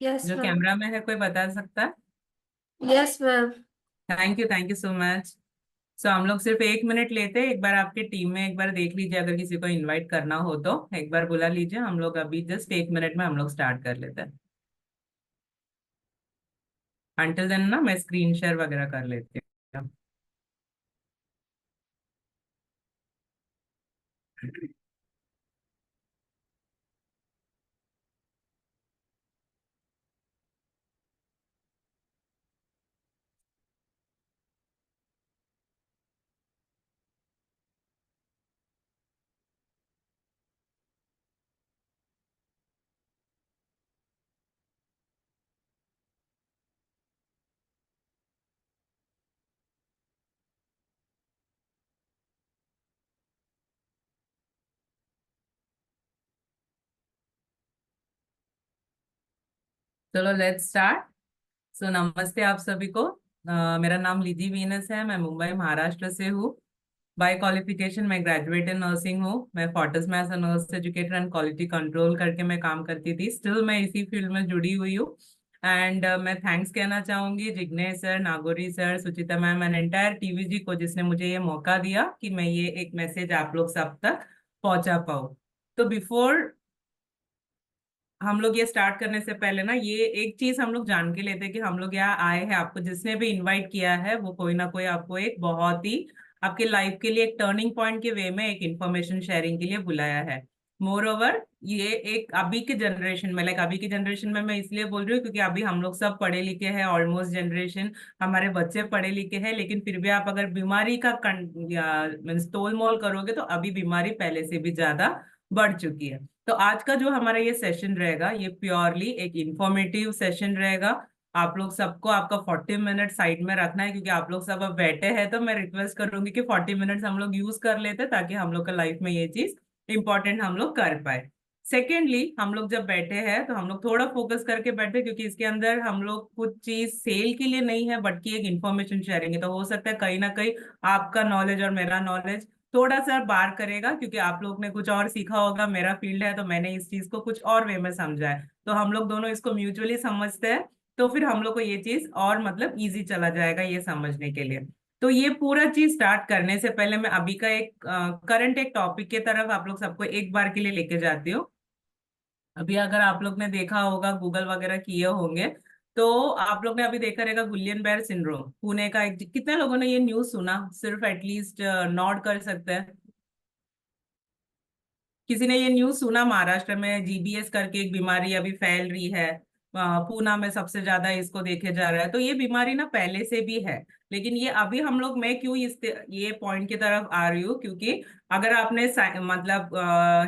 Yes जो ma'am. Camera में है कोई बता सकता है? Yes ma'am. Thank you so much. So हम लोग सिर्फ 1 मिनट लेते हैं। एक बार आपके टीम में एक बार देख लीजिए, अगर किसी को इनवाइट करना हो तो एक बार बुला लीजिए। हम लोग अभी जस्ट 1 मिनट में हम लोग स्टार्ट कर लेते हैं। अंटिल देन ना मैं स्क्रीन शेयर वगैरह कर लेती हूँ। चलो लेट्स स्टार्ट। सो नमस्ते आप सभी को। मेरा नाम लिजी वीनस है। मैं मुंबई महाराष्ट्र से हूँ। बाय क्वालिफिकेशन मैं ग्रेजुएट इन नर्सिंग हूँ। मैं फोर्टिस में as a nurse educator and quality control करके मैं काम करती थी। स्टिल मैं इसी फील्ड में जुड़ी हुई हूँ। एंड मैं थैंक्स कहना चाहूंगी Jignesh sir, Nagori sir, Suchita ma'am and entire TVG को, जिसने मुझे ये मौका दिया कि मैं ये एक मैसेज आप लोग सब तक पहुंचा पाऊँ। तो बिफोर हम लोग ये स्टार्ट करने से पहले ना ये एक चीज हम लोग जान के लेते हैं कि हम लोग यहाँ आए हैं, आपको जिसने भी इनवाइट किया है वो कोई ना कोई आपको एक बहुत ही आपके लाइफ के लिए एक टर्निंग पॉइंट के वे में एक इंफॉर्मेशन शेयरिंग के लिए बुलाया है। मोर ओवर ये एक अभी के जनरेशन में, लाइक अभी की जनरेशन में मैं इसलिए बोल रही हूँ क्योंकि अभी हम लोग सब पढ़े लिखे हैं, ऑलमोस्ट जनरेशन हमारे बच्चे पढ़े लिखे हैं, लेकिन फिर भी आप अगर बीमारी का मीन्स तोल मोल करोगे तो अभी बीमारी पहले से भी ज्यादा बढ़ चुकी है। तो आज का जो हमारा ये सेशन रहेगा ये प्योरली एक इंफॉर्मेटिव सेशन रहेगा। आप लोग सबको आपका 40 मिनट साइड में रखना है, क्योंकि आप लोग सब अब बैठे हैं तो मैं रिक्वेस्ट करूंगी कि 40 मिनट्स हम लोग यूज कर लेते ताकि हम लोग का लाइफ में ये चीज इंपॉर्टेंट हम लोग कर पाए। सेकेंडली हम लोग जब बैठे हैं तो हम लोग थोड़ा फोकस करके बैठे, क्योंकि इसके अंदर हम लोग कुछ चीज सेल के लिए नहीं है बट की एक इन्फॉर्मेशन शेयरिंग है। तो हो सकता है कहीं ना कहीं आपका नॉलेज और मेरा नॉलेज थोड़ा सा बार करेगा, क्योंकि आप लोग ने कुछ और सीखा होगा, मेरा फील्ड है तो मैंने इस चीज को कुछ और वे में समझा है। तो हम लोग दोनों इसको म्यूचुअली समझते हैं, तो फिर हम लोग को ये चीज और मतलब इजी चला जाएगा ये समझने के लिए। तो ये पूरा चीज स्टार्ट करने से पहले मैं अभी का एक करंट एक टॉपिक के तरफ आप लोग सबको एक बार के लिए लेके जाती हूँ। अभी अगर आप लोग ने देखा होगा, गूगल वगैरह किए होंगे, तो आप लोग ने अभी देखा रहेगा गुलियन बेयर सिंड्रोम पुणे का एक, कितने लोगों ने ये न्यूज सुना? सिर्फ एटलीस्ट नॉट कर सकते हैं। किसी ने ये न्यूज सुना? महाराष्ट्र में जीबीएस करके एक बीमारी अभी फैल रही है। पूना में सबसे ज्यादा इसको देखे जा रहा है। तो ये बीमारी ना पहले से भी है, लेकिन ये अभी हम लोग, मैं क्यों ये पॉइंट की तरफ आ रही हूँ, क्योंकि अगर आपने मतलब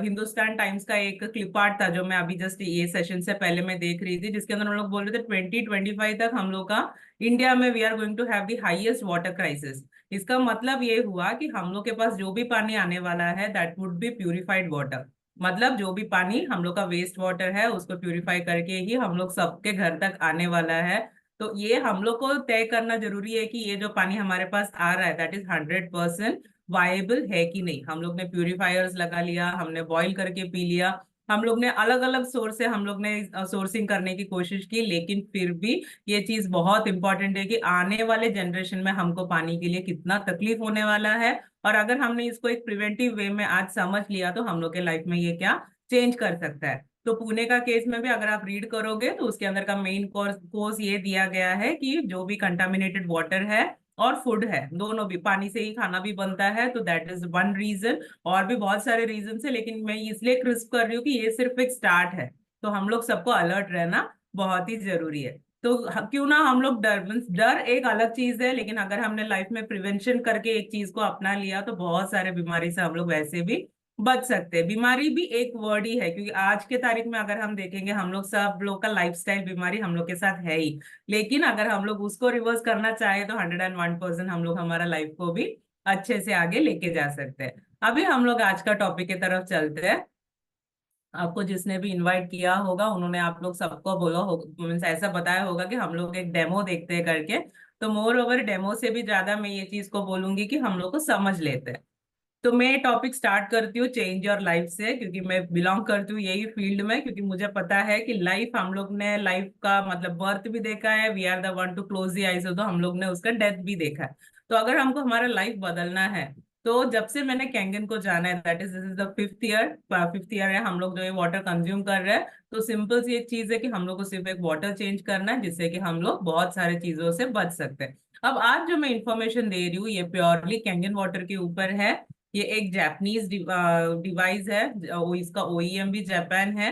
हिंदुस्तान टाइम्स का एक क्लिप आर्ट था जो मैं अभी जस्ट ये सेशन से पहले मैं देख रही थी, जिसके अंदर हम लोग बोल रहे थे 2025 तक हम लोग का इंडिया में we are going to have the highest water crisis. इसका मतलब ये हुआ कि हम लोग के पास जो भी पानी आने वाला है that would be purified water. मतलब जो भी पानी हम लोग का वेस्ट वाटर है उसको प्यूरिफाई करके ही हम लोग सबके घर तक आने वाला है। तो ये हम लोग को तय करना जरूरी है कि ये जो पानी हमारे पास आ रहा है दैट इज 100% वाएबल है कि नहीं। हम लोग ने प्यूरिफायर्स लगा लिया, हमने बॉईल करके पी लिया, हम लोग ने अलग अलग सोर्स से हम लोग ने सोर्सिंग करने की कोशिश की, लेकिन फिर भी ये चीज बहुत इंपॉर्टेंट है कि आने वाले जनरेशन में हमको पानी के लिए कितना तकलीफ होने वाला है। और अगर हमने इसको एक प्रिवेंटिव वे में आज समझ लिया तो हम लोग के लाइफ में ये क्या चेंज कर सकता है। तो पुणे का केस में भी अगर आप रीड करोगे तो उसके अंदर का मेन कोर्स ये दिया गया है कि जो भी कंटामिनेटेड वाटर है और फूड है, दोनों भी पानी से ही खाना भी बनता है, तो दैट इज वन रीजन। और भी बहुत सारे रीजन है, लेकिन मैं इसलिए क्रिस्प कर रही हूँ कि ये सिर्फ एक स्टार्ट है। तो हम लोग सबको अलर्ट रहना बहुत ही जरूरी है। तो क्यों ना हम लोग डर, डर एक अलग चीज है, लेकिन अगर हमने लाइफ में प्रिवेंशन करके एक चीज को अपना लिया तो बहुत सारे बीमारी से हम लोग वैसे भी बच सकते हैं। बीमारी भी एक वर्ड ही है, क्योंकि आज के तारीख में अगर हम देखेंगे हम लोग सब लोग का लाइफस्टाइल बीमारी हम लोग के साथ है ही। लेकिन अगर हम लोग उसको रिवर्स करना चाहे तो 101% हम लोग हमारा लाइफ को भी अच्छे से आगे लेके जा सकते हैं। अभी हम लोग आज का टॉपिक की तरफ चलते हैं। आपको जिसने भी इनवाइट किया होगा उन्होंने आप लोग सबको बोला होगा, मीन्स ऐसा बताया होगा कि हम लोग एक डेमो देखते हैं करके। तो मोर ओवर डेमो से भी ज्यादा मैं ये चीज को बोलूंगी कि हम लोग को समझ लेते हैं। तो मैं टॉपिक स्टार्ट करती हूँ चेंज योर लाइफ से, क्योंकि मैं बिलोंग करती हूँ यही फील्ड में। क्योंकि मुझे पता है कि लाइफ, हम लोग ने लाइफ का मतलब बर्थ भी देखा है, we are the one to close the eyes, तो हम लोग ने उसका डेथ भी देखा है। तो अगर हमको हमारा लाइफ बदलना है, तो जब से मैंने कैंगन को जाना है, that is this is the fifth year है हम लोग जो ये वाटर कंज्यूम कर रहे हैं। तो सिंपल सी एक चीज है कि हम लोग को सिर्फ एक वाटर चेंज करना है, जिससे कि हम लोग बहुत सारे चीजों से बच सकते हैं। अब आज जो मैं इंफॉर्मेशन दे रही हूँ ये प्योरली कैंगन वाटर के ऊपर है। ये एक जापानीज डिवाइस है, इसका ओईएम भी जापान है।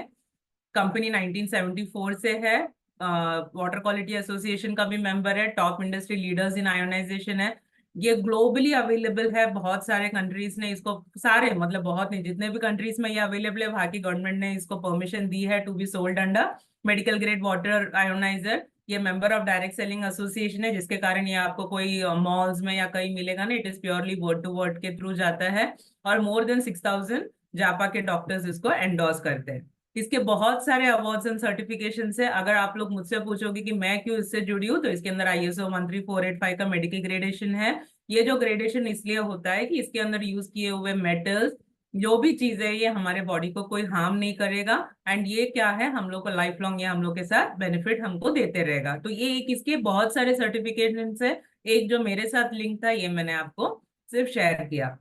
कंपनी 1974 से है। वाटर क्वालिटी एसोसिएशन का भी मेंबर है, top industry leaders in ionisation है। ये ग्लोबली अवेलेबल है, बहुत सारे कंट्रीज ने इसको, सारे मतलब बहुत नहीं, जितने भी कंट्रीज में ये अवेलेबल है वहां की गवर्नमेंट ने इसको परमिशन दी है to be sold under medical grade water ionizer. ये member of direct selling association है, जिसके कारण ये आपको कोई मॉल्स में या कहीं मिलेगा नहीं। It is purely word to word के थ्रू जाता है। और मोर देन 6,000 जापा के डॉक्टर्स इसको एंडोर्स करते हैं। इसके बहुत सारे अवार्ड्स एंड सर्टिफिकेशन है। अगर आप लोग मुझसे पूछोगे कि मैं क्यों इससे जुड़ी हूँ, तो इसके अंदर आईएसओ 13485 का मेडिकल ग्रेडेशन है। ये जो ग्रेडेशन इसलिए होता है कि इसके अंदर यूज किए हुए मेटल्स, जो भी चीजें, ये हमारे बॉडी को कोई हार्म नहीं करेगा। एंड ये क्या है, हम लोग को लाइफ लॉन्ग ये हम लोग के साथ बेनिफिट हमको देते रहेगा। तो ये एक इसके बहुत सारे सर्टिफिकेशन है। एक जो मेरे साथ लिंक था, ये मैंने आपको सिर्फ शेयर किया।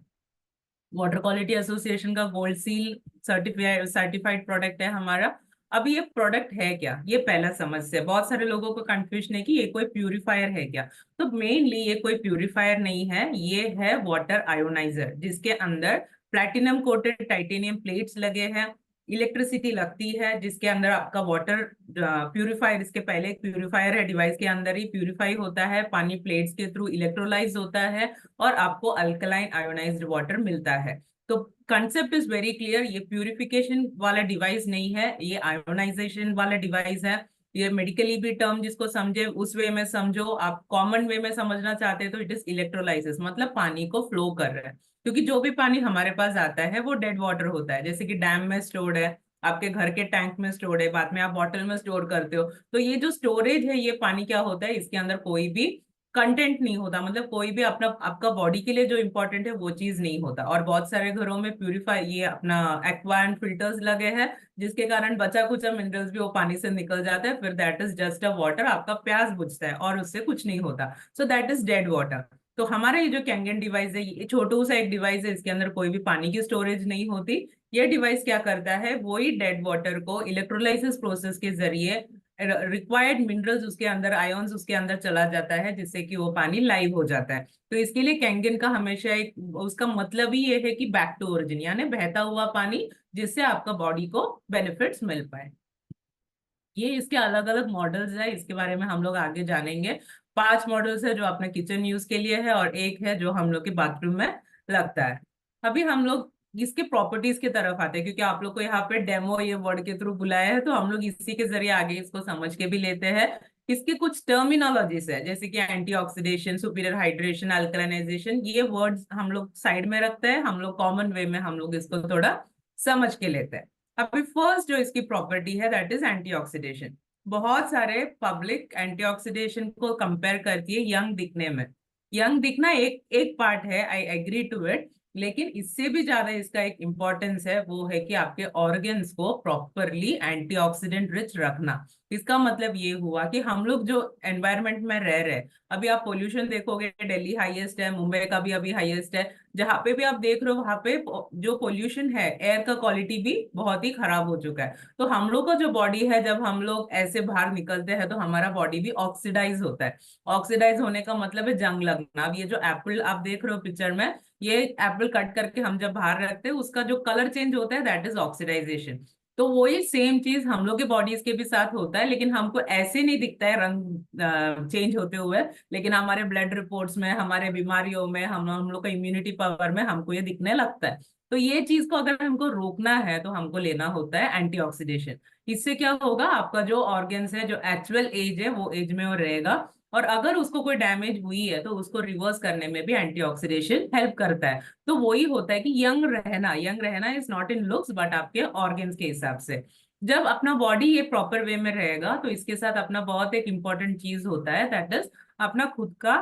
वाटर क्वालिटी एसोसिएशन का गोल्ड सील सर्टिफाइड प्रोडक्ट है हमारा। अब ये प्रोडक्ट है क्या, ये पहला समस्या। बहुत सारे लोगों को कंफ्यूजन है कि ये कोई प्यूरिफायर है क्या। तो मेनली ये कोई प्यूरिफायर नहीं है, ये है वाटर आयोनाइजर, जिसके अंदर प्लैटिनम कोटेड टाइटेनियम प्लेट्स लगे हैं। इलेक्ट्रिसिटी लगती है, जिसके अंदर आपका वाटर प्यूरिफायर, इसके पहले एक प्यूरिफायर है, डिवाइस के अंदर ही प्यूरिफाई होता है, पानी प्लेट्स के थ्रू इलेक्ट्रोलाइज होता है और आपको अल्कलाइन आयोनाइज्ड वाटर मिलता है। तो कंसेप्ट इज वेरी क्लियर, ये प्यूरिफिकेशन वाला डिवाइस नहीं है, ये आयोनाइजेशन वाला डिवाइस है। ये मेडिकली भी टर्म जिसको समझे उस वे में समझो, आप कॉमन वे में समझना चाहते हैं तो इट इज इलेक्ट्रोलाइसिस, मतलब पानी को फ्लो कर रहा है। क्योंकि जो भी पानी हमारे पास आता है वो डेड वाटर होता है, जैसे कि डैम में स्टोर्ड है, आपके घर के टैंक में स्टोर्ड है, बाद में आप बॉटल में स्टोर करते हो। तो ये जो स्टोरेज है, ये पानी क्या होता है, इसके अंदर कोई भी कंटेंट नहीं होता, मतलब कोई भी अपना आपका बॉडी के लिए जो इंपॉर्टेंट है वो चीज नहीं होता। और बहुत सारे घरों में प्यूरिफाई, ये अपना एक्वा एंड फिल्टर्स लगे हैं, जिसके कारण बचा कुचा मिनरल्स भी वो पानी से निकल जाता है, फिर that is just a water, आपका प्यास बुझता है और उससे कुछ नहीं होता। So that is dead water. तो हमारा ये जो कैंगन डिवाइस है, ये छोटू सा एक डिवाइस है, इसके अंदर कोई भी पानी की स्टोरेज नहीं होती। ये डिवाइस क्या करता है, वही डेड वाटर को इलेक्ट्रोलाइसिस प्रोसेस के जरिए रिक्वायर्ड मिनरल्स उसके अंदर, आयोन्स उसके अंदर चला जाता है, जिससे कि वो पानी लाइव हो जाता है। तो इसके लिए कैंगन का हमेशा एक, उसका मतलब ही ये है कि बैक टू ओरिजिन, यानी बहता हुआ पानी, जिससे आपका बॉडी को बेनिफिट्स मिल पाए। ये इसके अलग अलग मॉडल्स है, इसके बारे में हम लोग आगे जानेंगे। 5 मॉडल्स है जो अपने किचन यूज के लिए है, और एक है जो हम लोग के बाथरूम में लगता है। अभी हम लोग इसके प्रॉपर्टीज की तरफ आते हैं, क्योंकि आप लोग को यहाँ पे डेमो ये वर्ड के थ्रू बुलाया है, तो हम लोग इसी के जरिए आगे इसको समझ के भी लेते हैं। इसके कुछ टर्मिनोलॉजीज है, जैसे कि एंटीऑक्सीडेशन, सुपीरियर हाइड्रेशन, अल्कलाइनाइजेशन, ये वर्ड्स हम लोग साइड में रखते हैं, हम लोग कॉमन वे में हम लोग इसको थोड़ा समझ के लेते हैं। अभी फर्स्ट जो इसकी प्रॉपर्टी है, दैट इज एंटीऑक्सीडेशन। बहुत सारे पब्लिक एंटीऑक्सीडेशन को कंपेयर करती है यंग दिखने में। यंग दिखना एक एक पार्ट है, आई एग्री टू इट, लेकिन इससे भी ज्यादा इसका एक इम्पोर्टेंस है, वो है कि आपके ऑर्गन्स को प्रॉपरली एंटीऑक्सीडेंट रिच रखना। इसका मतलब ये हुआ कि हम लोग जो एनवायरनमेंट में रह रहे हैं, अभी आप पोल्यूशन देखोगे, दिल्ली हाईएस्ट है, मुंबई का भी अभी हाईएस्ट है, जहां पे भी आप देख रहे हो वहां पे जो पोल्यूशन है, एयर का क्वालिटी भी बहुत ही खराब हो चुका है। तो हम लोग का जो बॉडी है, जब हम लोग ऐसे बाहर निकलते हैं तो हमारा बॉडी भी ऑक्सीडाइज होता है। ऑक्सीडाइज होने का मतलब है जंग लगना। अब ये जो एप्पल आप देख रहे हो पिक्चर में, ये एप्पल कट करके हम जब बाहर रखते हैं, उसका जो कलर चेंज होता है, दैट इज ऑक्सीडाइजेशन। तो वही सेम चीज हम लोग के बॉडीज के भी साथ होता है, लेकिन हमको ऐसे नहीं दिखता है रंग चेंज होते हुए, लेकिन हमारे ब्लड रिपोर्ट्स में, हमारे बीमारियों में, हम लोग का इम्यूनिटी पावर में हमको ये दिखने लगता है। तो ये चीज को अगर हमको रोकना है, तो हमको लेना होता है एंटीऑक्सीडेशन। इससे क्या होगा, आपका जो ऑर्गन्स है, जो एक्चुअल एज है, वो एज में वो रहेगा। और अगर उसको कोई डैमेज हुई है, तो उसको रिवर्स करने में भी एंटीऑक्सीडेशन हेल्प करता है। तो वही होता है कि यंग रहना is not in looks but आपके ऑर्गन्स के हिसाब से। जब अपना बॉडी ये प्रॉपर वे में रहेगा, तो इसके साथ अपना बहुत एक इंपॉर्टेंट चीज होता है, दैट इज अपना खुद का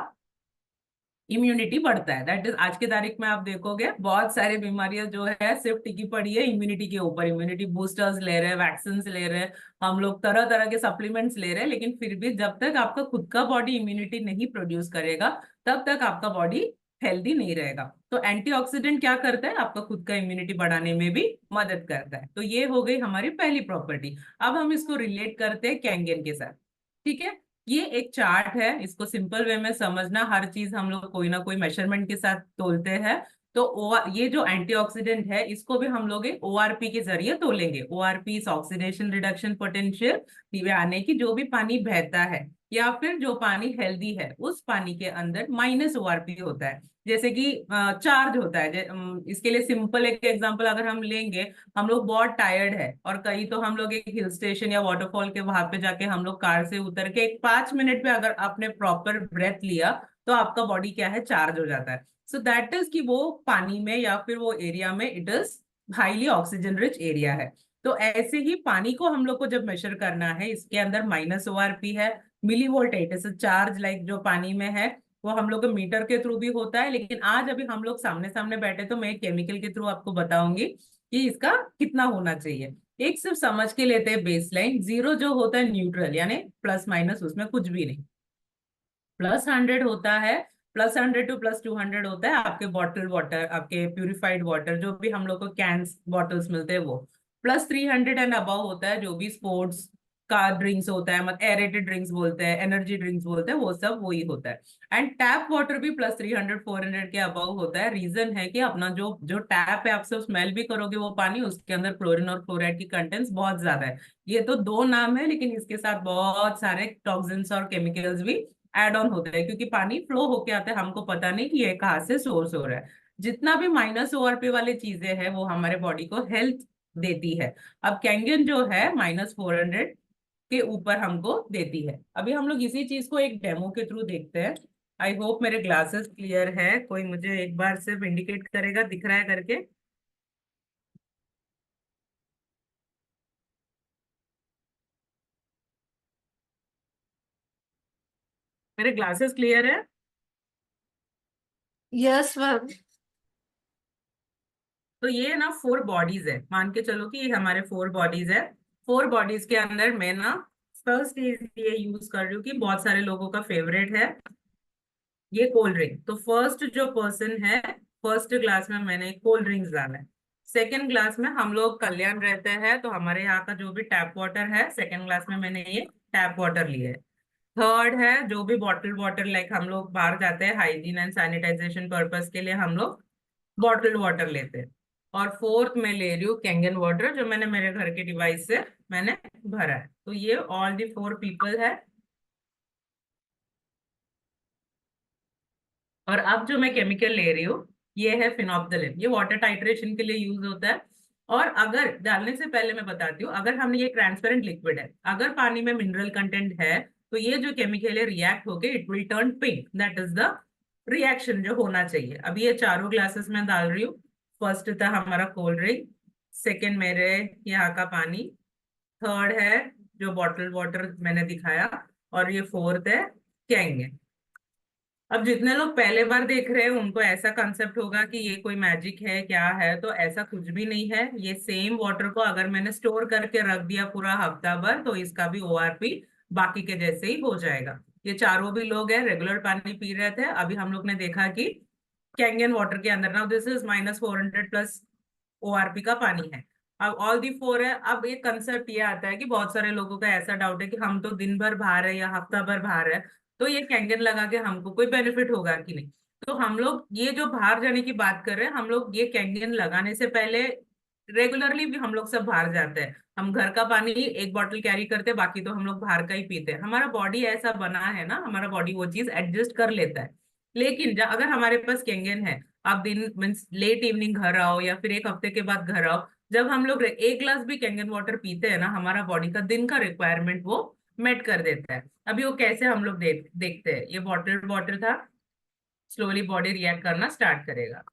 इम्यूनिटी बढ़ता है। दैट इज, आज की तारीख में आप देखोगे बहुत सारी बीमारियां जो है सिर्फ टिकी पड़ी है इम्यूनिटी के ऊपर। इम्यूनिटी बूस्टर्स ले रहे हैं, वैक्सीन ले रहे हैं, हम लोग तरह तरह के सप्लीमेंट्स ले रहे हैं, लेकिन फिर भी जब तक आपका खुद का बॉडी इम्यूनिटी नहीं प्रोड्यूस करेगा तब तक आपका बॉडी हेल्दी नहीं रहेगा। तो एंटीऑक्सीडेंट क्या करता है, आपका खुद का इम्यूनिटी बढ़ाने में भी मदद करता है। तो ये हो गई हमारी पहली प्रॉपर्टी। अब हम इसको रिलेट करते हैं कैंगन के साथ। ठीक है, ये एक चार्ट है, इसको सिंपल वे में समझना। हर चीज हम लोग कोई ना कोई मेजरमेंट के साथ तोलते हैं। तो ये जो एंटीऑक्सीडेंट है इसको भी हम लोग एक ओआरपी के जरिए तोलेंगे। ओआरपी ऑक्सीडेशन रिडक्शन पोटेंशियल, यानी कि जो भी पानी बहता है या फिर जो पानी हेल्दी है उस पानी के अंदर माइनस ओआरपी होता है। जैसे कि चार्ज होता है। इसके लिए सिंपल एक एग्जांपल अगर हम लेंगे, हम लोग बहुत टायर्ड है और कहीं तो हम लोग एक हिल स्टेशन या वाटरफॉल के वहां पे जाके हम लोग कार से उतर के एक 5 मिनट में अगर आपने प्रॉपर ब्रेथ लिया तो आपका बॉडी क्या है, चार्ज हो जाता है। सो दैट इज कि वो पानी में या फिर वो एरिया में it is highly oxygen rich area है। तो ऐसे ही पानी को हम लोग को जब मेजर करना है, इसके अंदर माइनस ओआरपी है, मिली वोल्ट चार्ज लाइक जो पानी में है वो हम लोग को मीटर के थ्रू भी होता है। लेकिन आज अभी हम लोग सामने सामने बैठे तो मैं केमिकल के थ्रू आपको बताऊंगी कि इसका कितना होना चाहिए। एक सिर्फ समझ के लेते हैं बेसलाइन। जीरो जो होता है न्यूट्रल, यानी प्लस माइनस उसमें कुछ भी नहीं। +100 होता है, +100 टू +200 होता है आपके बॉटल वाटर, आपके प्यूरिफाइड वाटर जो भी हम लोग को कैंस बॉटल्स मिलते हैं वो। +300 एंड अबव होता है जो भी स्पोर्ट्स का ड्रिंक्स होता है, मतलब एरेटेड ड्रिंक्स बोलते हैं, एनर्जी ड्रिंक्स बोलते हैं, वो सब वही होता है। एंड टैप वाटर भी +300 400 के अबव होता है। रीजन है कि अपना जो जो टैप है, आपसे स्मेल भी करोगे वो पानी, उसके अंदर क्लोरीन और क्लोराइड की कंटेंट्स बहुत ज्यादा है। ये तो दो नाम है, लेकिन इसके साथ बहुत सारे टॉक्सिन्स और केमिकल्स भी एड ऑन होता है, क्योंकि पानी फ्लो होके आता है, हमको पता नहीं कि ये कहाँ से सोर्स हो रहा है। जितना भी माइनस ओआरपी वाली चीजें हैं वो हमारे बॉडी को हेल्थ देती है। अब कैंगन जो है -400 के ऊपर हमको देती है। अभी हम लोग इसी चीज को एक डेमो के थ्रू देखते हैं। आई होप मेरे ग्लासेस क्लियर है। कोई मुझे एक बार सिर्फ इंडिकेट करेगा दिख रहा है करके। मेरे ग्लासेस क्लियर है? Yes, ma'am. तो ये ना 4 बॉडीज है, मान के चलो कि ये हमारे 4 बॉडीज है। 4 बॉडीज के अंदर मैं ना फर्स्ट ये यूज कर रही हूँ कि बहुत सारे लोगों का फेवरेट है ये कोल्ड ड्रिंक। तो फर्स्ट जो पर्सन है, फर्स्ट ग्लास में मैंने कोल्ड ड्रिंक्स डाला है। सेकेंड ग्लास में हम लोग कल्याण रहते हैं तो हमारे यहाँ का जो भी टैप वाटर है, सेकेंड ग्लास में मैंने ये टैप वाटर लिया है। थर्ड है जो भी बॉटल वाटर, लाइक हम लोग बाहर जाते हैं हाइजीन एंड सैनिटाइजेशन पर्पस के लिए हम लोग बॉटल वाटर लेते हैं। और फोर्थ में ले रही हूँ कैंगन वाटर, जो मैंने मेरे घर के डिवाइस से मैंने भरा है। तो ये ऑल दी 4 पीपल है। और अब जो मैं केमिकल ले रही हूँ ये है फिनोप्थलीन। ये वाटर टाइट्रेशन के लिए यूज होता है। और अगर डालने से पहले मैं बताती हूँ, अगर हमने ये ट्रांसपेरेंट लिक्विड है, अगर पानी में मिनरल कंटेंट है तो ये जो केमिकल है रिएक्ट होके it will turn pink. That is the reaction जो होना चाहिए। अभी ये चारों ग्लासेस में डाल रही हूँ। फर्स्ट था हमारा कोल्ड ड्रिंक, सेकेंड मेरे यहाँ का पानी, थर्ड है जो बॉटल वाटर मैंने दिखाया, और ये फोर्थ है कैंगन। अब जितने लोग पहले बार देख रहे हैं उनको ऐसा कंसेप्ट होगा कि ये कोई मैजिक है क्या है, तो ऐसा कुछ भी नहीं है। ये सेम वाटर को अगर मैंने स्टोर करके रख दिया पूरा हफ्ता भर तो इसका भी ओआरपी बाकी के जैसे ही हो जाएगा। ये चारों भी लोग हैं रेगुलर पानी पी रहे थे, अभी हम लोग ने देखा कि कैंगन वाटर के अंदर ना दिस इज -400 प्लस ओआरपी का पानी है। अब ऑल दी 4 है। अब एक कंसेप्ट ये आता है कि बहुत सारे लोगों का ऐसा डाउट है कि हम तो दिन भर बाहर है या हफ्ता भर बाहर है, तो ये कैंगन लगा के हमको कोई बेनिफिट होगा कि नहीं। तो हम लोग ये जो बाहर जाने की बात कर रहे हैं, हम लोग ये कैंगन लगाने से पहले रेगुलरली भी हम लोग सब बाहर जाते हैं। हम घर का पानी एक बॉटल कैरी करते हैं, बाकी तो हम लोग बाहर का ही पीते हैं। हमारा बॉडी ऐसा बना है ना, हमारा बॉडी वो चीज एडजस्ट कर लेता है। लेकिन अगर हमारे पास कैंगन है, आप दिन मीन्स लेट इवनिंग घर आओ या फिर एक हफ्ते के बाद घर आओ, जब हम लोग एक ग्लास भी कैंगन वाटर पीते हैं ना, हमारा बॉडी का दिन का रिक्वायरमेंट वो मेट कर देता है। अभी वो कैसे हम लोग देखते हैं, ये बॉटल वाटर था, स्लोली बॉडी रिएक्ट करना स्टार्ट करेगा।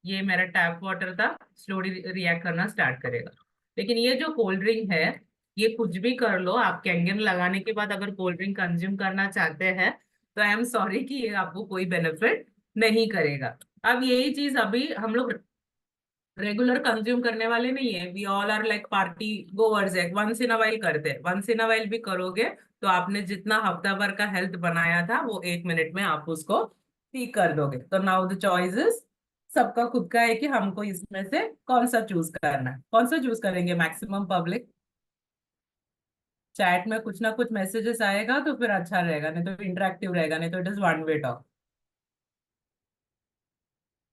ये मेरा टैप वाटर था, स्लोली रिएक्ट करना स्टार्ट करेगा। लेकिन ये जो कोल्ड ड्रिंक है, ये कुछ भी कर लो, आप कैंगन लगाने के बाद अगर कोल्ड ड्रिंक कंज्यूम करना चाहते हैं तो आई एम सॉरी कि ये आपको कोई बेनिफिट नहीं करेगा। अब यही चीज अभी हम लोग रेगुलर कंज्यूम करने वाले नहीं है, we all are like party goers है, वंस इन अ वाइल करते हैं। वंस इन अ वाइल भी करोगे तो आपने जितना हफ्ता भर का हेल्थ बनाया था वो 1 मिनट में आप उसको ठीक कर दोगे। तो नाउ द चॉइसेस सबका खुद का है कि हमको इसमें से कौन सा चूज करना है। कौन सा चूज करेंगे मैक्सिमम पब्लिक? चैट में कुछ ना कुछ मैसेजेस आएगा तो फिर अच्छा रहेगा, नहीं तो इंटरेक्टिव रहेगा, नहीं तो it is one way talk.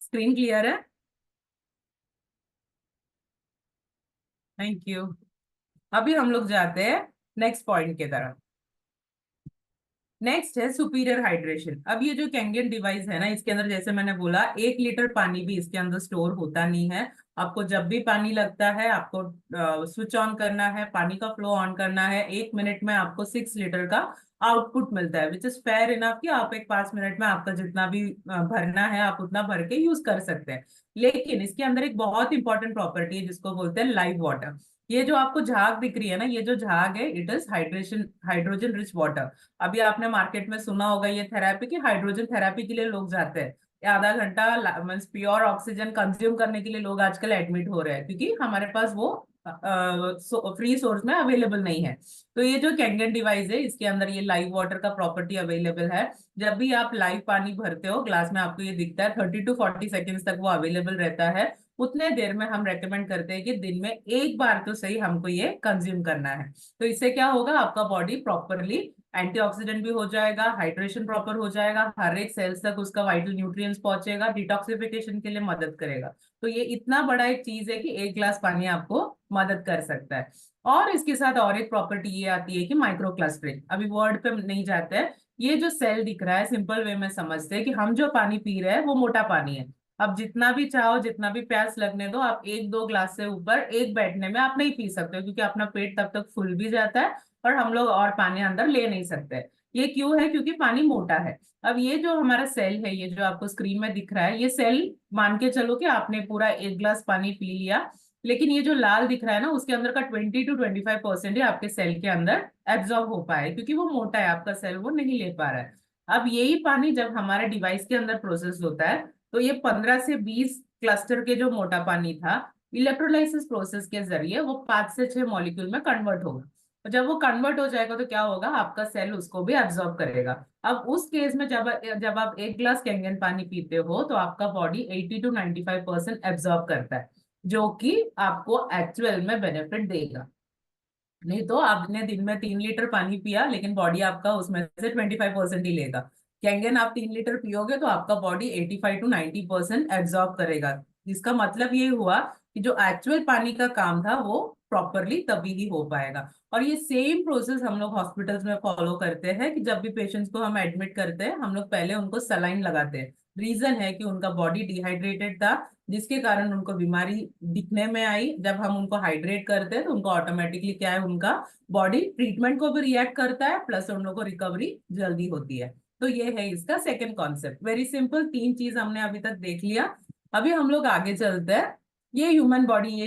Screen clear है? Thank you. अभी हम लोग जाते हैं नेक्स्ट पॉइंट की तरफ। नेक्स्ट है सुपीरियर हाइड्रेशन। अब ये जो कैंगन डिवाइस है ना, इसके अंदर जैसे मैंने बोला 1 लीटर पानी भी इसके अंदर स्टोर होता नहीं है। आपको जब भी पानी लगता है आपको स्विच ऑन करना है, पानी का फ्लो ऑन करना है, 1 मिनट में आपको 6 लीटर का आउटपुट मिलता है, विच इज फेयर इनफ कि आप एक 5 मिनट में आपका जितना भी भरना है आप उतना भर के यूज कर सकते हैं। लेकिन इसके अंदर एक बहुत इंपॉर्टेंट प्रॉपर्टी है जिसको बोलते हैं लाइव वाटर। ये जो आपको झाग दिख रही है ना, ये जो झाग है it is hydration, hydrogen rich water. अभी आपने मार्केट में सुना होगा ये थेरेपी की, हाइड्रोजन थेरेपी के लिए लोग जाते हैं। ये आधा घंटा मीन्स प्योर ऑक्सीजन कंज्यूम करने के लिए लोग आजकल एडमिट हो रहे हैं क्योंकि हमारे पास वो फ्री सोर्स में अवेलेबल नहीं है। तो ये जो कैंगन डिवाइस है इसके अंदर ये लाइव वाटर का प्रॉपर्टी अवेलेबल है। जब भी आप लाइव पानी भरते हो ग्लास में आपको ये दिखता है, 30 to 40 सेकेंड्स तक वो अवेलेबल रहता है। उतने देर में हम रेकमेंड करते हैं कि दिन में एक बार तो सही हमको ये कंज्यूम करना है। तो इससे क्या होगा, आपका बॉडी प्रॉपरली एंटीऑक्सीडेंट भी हो जाएगा, हाइड्रेशन प्रॉपर हो जाएगा, हर एक सेल्स तक उसका वाइटल न्यूट्रिएंट्स पहुंचेगा, डिटॉक्सिफिकेशन के लिए मदद करेगा। तो ये इतना बड़ा एक चीज है कि 1 गिलास पानी आपको मदद कर सकता है। और इसके साथ और एक प्रॉपर्टी ये आती है कि माइक्रो क्लस्टरिंग। अभी वर्ड पे नहीं जाते हैं, ये जो सेल दिख रहा है सिंपल वे में समझते हैं कि हम जो पानी पी रहे हैं वो मोटा पानी है। अब जितना भी चाहो, जितना भी प्यास लगने दो, आप 1-2 ग्लास से ऊपर एक बैठने में आप नहीं पी सकते हो, क्योंकि अपना पेट तब तक फुल भी जाता है और हम लोग और पानी अंदर ले नहीं सकते। ये क्यों है? क्योंकि पानी मोटा है। अब ये जो हमारा सेल है, ये जो आपको स्क्रीन में दिख रहा है, ये सेल मान के चलो कि आपने पूरा 1 गिलास पानी पी लिया, लेकिन ये जो लाल दिख रहा है ना उसके अंदर का 20 to 25% ही आपके सेल के अंदर एब्जॉर्ब हो पाए, क्योंकि वो मोटा है, आपका सेल वो नहीं ले पा रहा है। अब यही पानी जब हमारे डिवाइस के अंदर प्रोसेस होता है तो ये 15 से 20 क्लस्टर के जो मोटा पानी था, इलेक्ट्रोलाइसिस प्रोसेस के जरिए वो 5 से 6 मॉलिक्यूल में कन्वर्ट होगा। और जब वो कन्वर्ट हो जाएगा तो क्या होगा, आपका सेल उसको भी एब्जॉर्ब करेगा। अब उस केस में जब जब आप 1 गिलास कैंगन पानी पीते हो तो आपका बॉडी 80 to 95% एब्जॉर्ब करता है, जो कि आपको एक्चुअल में बेनिफिट देगा। नहीं तो आपने दिन में 3 लीटर पानी पिया लेकिन बॉडी आपका उसमें से 25% ही लेगा। कैंगन आप 3 लीटर पियोगे तो आपका बॉडी 85 to 90% एब्जॉर्ब करेगा। इसका मतलब ये हुआ कि जो एक्चुअल पानी का काम था वो प्रॉपरली तभी ही हो पाएगा। और ये सेम प्रोसेस हम लोग हॉस्पिटल्स में फॉलो करते हैं कि जब भी पेशेंट्स को हम एडमिट करते हैं हम लोग पहले उनको सलाइन लगाते हैं। रीजन है कि उनका बॉडी डिहाइड्रेटेड था, जिसके कारण उनको बीमारी दिखने में आई। जब हम उनको हाइड्रेट करते हैं तो उनको ऑटोमेटिकली क्या है, उनका बॉडी ट्रीटमेंट को भी रिएक्ट करता है, प्लस उन लोगों को रिकवरी जल्दी होती है। तो ये है इसका सेकंड कॉन्सेप्ट। वेरी सिंपल, 3 चीज हमने अभी तक देख लिया। अभी हम लोग आगे चलते हैं। ये ह्यूमन बॉडी, ये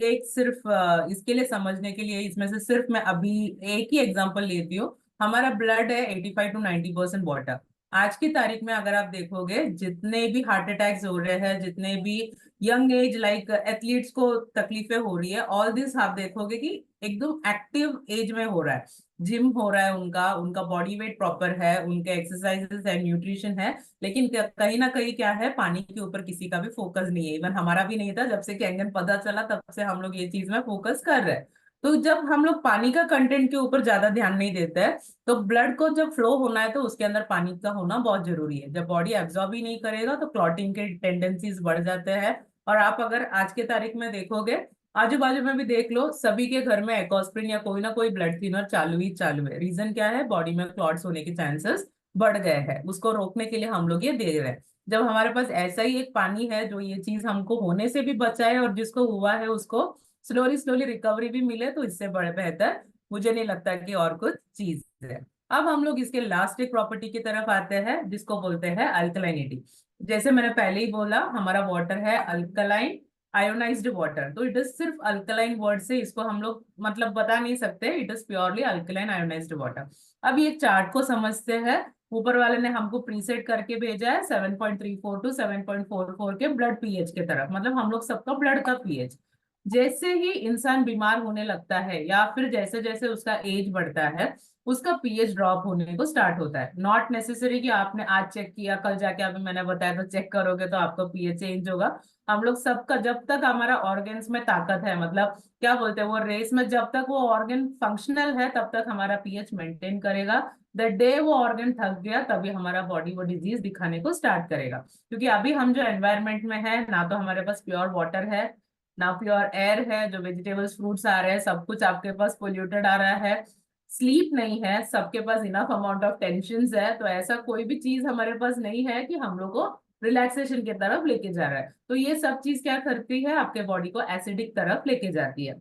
एक सिर्फ इसके लिए समझने के लिए, इसमें से सिर्फ मैं अभी एक ही एग्जांपल लेती हूँ। हमारा ब्लड है 85 to 90% वाटर। आज की तारीख में अगर आप देखोगे जितने भी हार्ट अटैक्स हो रहे हैं, जितने भी यंग एज लाइक एथलीट्स को तकलीफें हो रही है, ऑल दिस आप देखोगे कि एकदम एक्टिव एज में हो रहा है। जिम हो रहा है, उनका उनका बॉडी वेट प्रॉपर है, उनके एक्सरसाइजेस है, न्यूट्रिशन है। लेकिन कहीं ना कहीं क्या है, पानी के ऊपर किसी का भी फोकस नहीं है। इवन हमारा भी नहीं था, जब से कैंगन पता चला तब से हम लोग ये चीज में फोकस कर रहे हैं। तो जब हम लोग पानी का कंटेंट के ऊपर ज्यादा ध्यान नहीं देते हैं, तो ब्लड को जब फ्लो होना है तो उसके अंदर पानी का होना बहुत जरूरी है। जब बॉडी एब्जॉर्ब ही नहीं करेगा तो क्लॉटिंग के टेंडेंसीज बढ़ जाते हैं। और आप अगर आज के तारीख में देखोगे, आजू बाजू में भी देख लो, सभी के घर में एकोस्प्रिन या कोई ना कोई ब्लड थिनर चालू ही चालू है। रीजन क्या है, बॉडी में क्लॉट्स होने के चांसेस बढ़ गए हैं, उसको रोकने के लिए हम लोग ये दे रहे हैं। जब हमारे पास ऐसा ही एक पानी है जो ये चीज हमको होने से भी बचाए और जिसको हुआ है उसको स्लोली स्लोली रिकवरी भी मिले, तो इससे बड़े बेहतर मुझे नहीं लगता कि और कुछ चीज है। अब हम लोग इसके लास्ट एक प्रॉपर्टी की तरफ आते हैं जिसको बोलते हैं अल्कलाइनिटी। जैसे मैंने पहले ही बोला, हमारा वाटर है अल्कलाइन आयोनाइज्ड वाटर। तो इट इज सिर्फ अल्कलाइन वर्ड से इसको हम लोग मतलब बता नहीं सकते, it is purely alkaline ionised water. अब ये चार्ट को समझते हैं। ऊपर वाले ने हमको प्रीसेट करके भेजा है 7.34 टू 7.44 के ब्लड पीएच के तरफ, मतलब हम लोग सबका ब्लड का पीएच। जैसे ही इंसान बीमार होने लगता है या फिर जैसे जैसे उसका एज बढ़ता है, उसका पीएच ड्रॉप होने को स्टार्ट होता है। नॉट नेसेसरी कि आपने आज चेक किया कल जाके अभी मैंने बताया तो चेक करोगे तो आपका पीएच चेंज होगा। हम लोग सबका जब तक हमारा ऑर्गन्स में ताकत है, मतलब क्या बोलते हैं वो रेस में, जब तक वो ऑर्गन फंक्शनल है तब तक हमारा पीएच मेंटेन करेगा। द डे वो ऑर्गन थक गया तभी हमारा बॉडी वो डिजीज दिखाने को स्टार्ट करेगा। क्योंकि अभी हम जो एनवायरनमेंट में है ना, तो हमारे पास प्योर वाटर है ना प्योर एयर है, जो वेजिटेबल्स फ्रूट्स आ रहे हैं सब कुछ आपके पास पोल्यूटेड आ रहा है। स्लीप नहीं है, सबके पास इनफ अमाउंट ऑफ टेंशन है, तो ऐसा कोई भी चीज हमारे पास नहीं है कि हम लोग को रिलैक्सेशन की तरफ लेके जा रहा है। तो ये सब चीज क्या करती है, आपके बॉडी को एसिडिक तरफ लेके जाती है।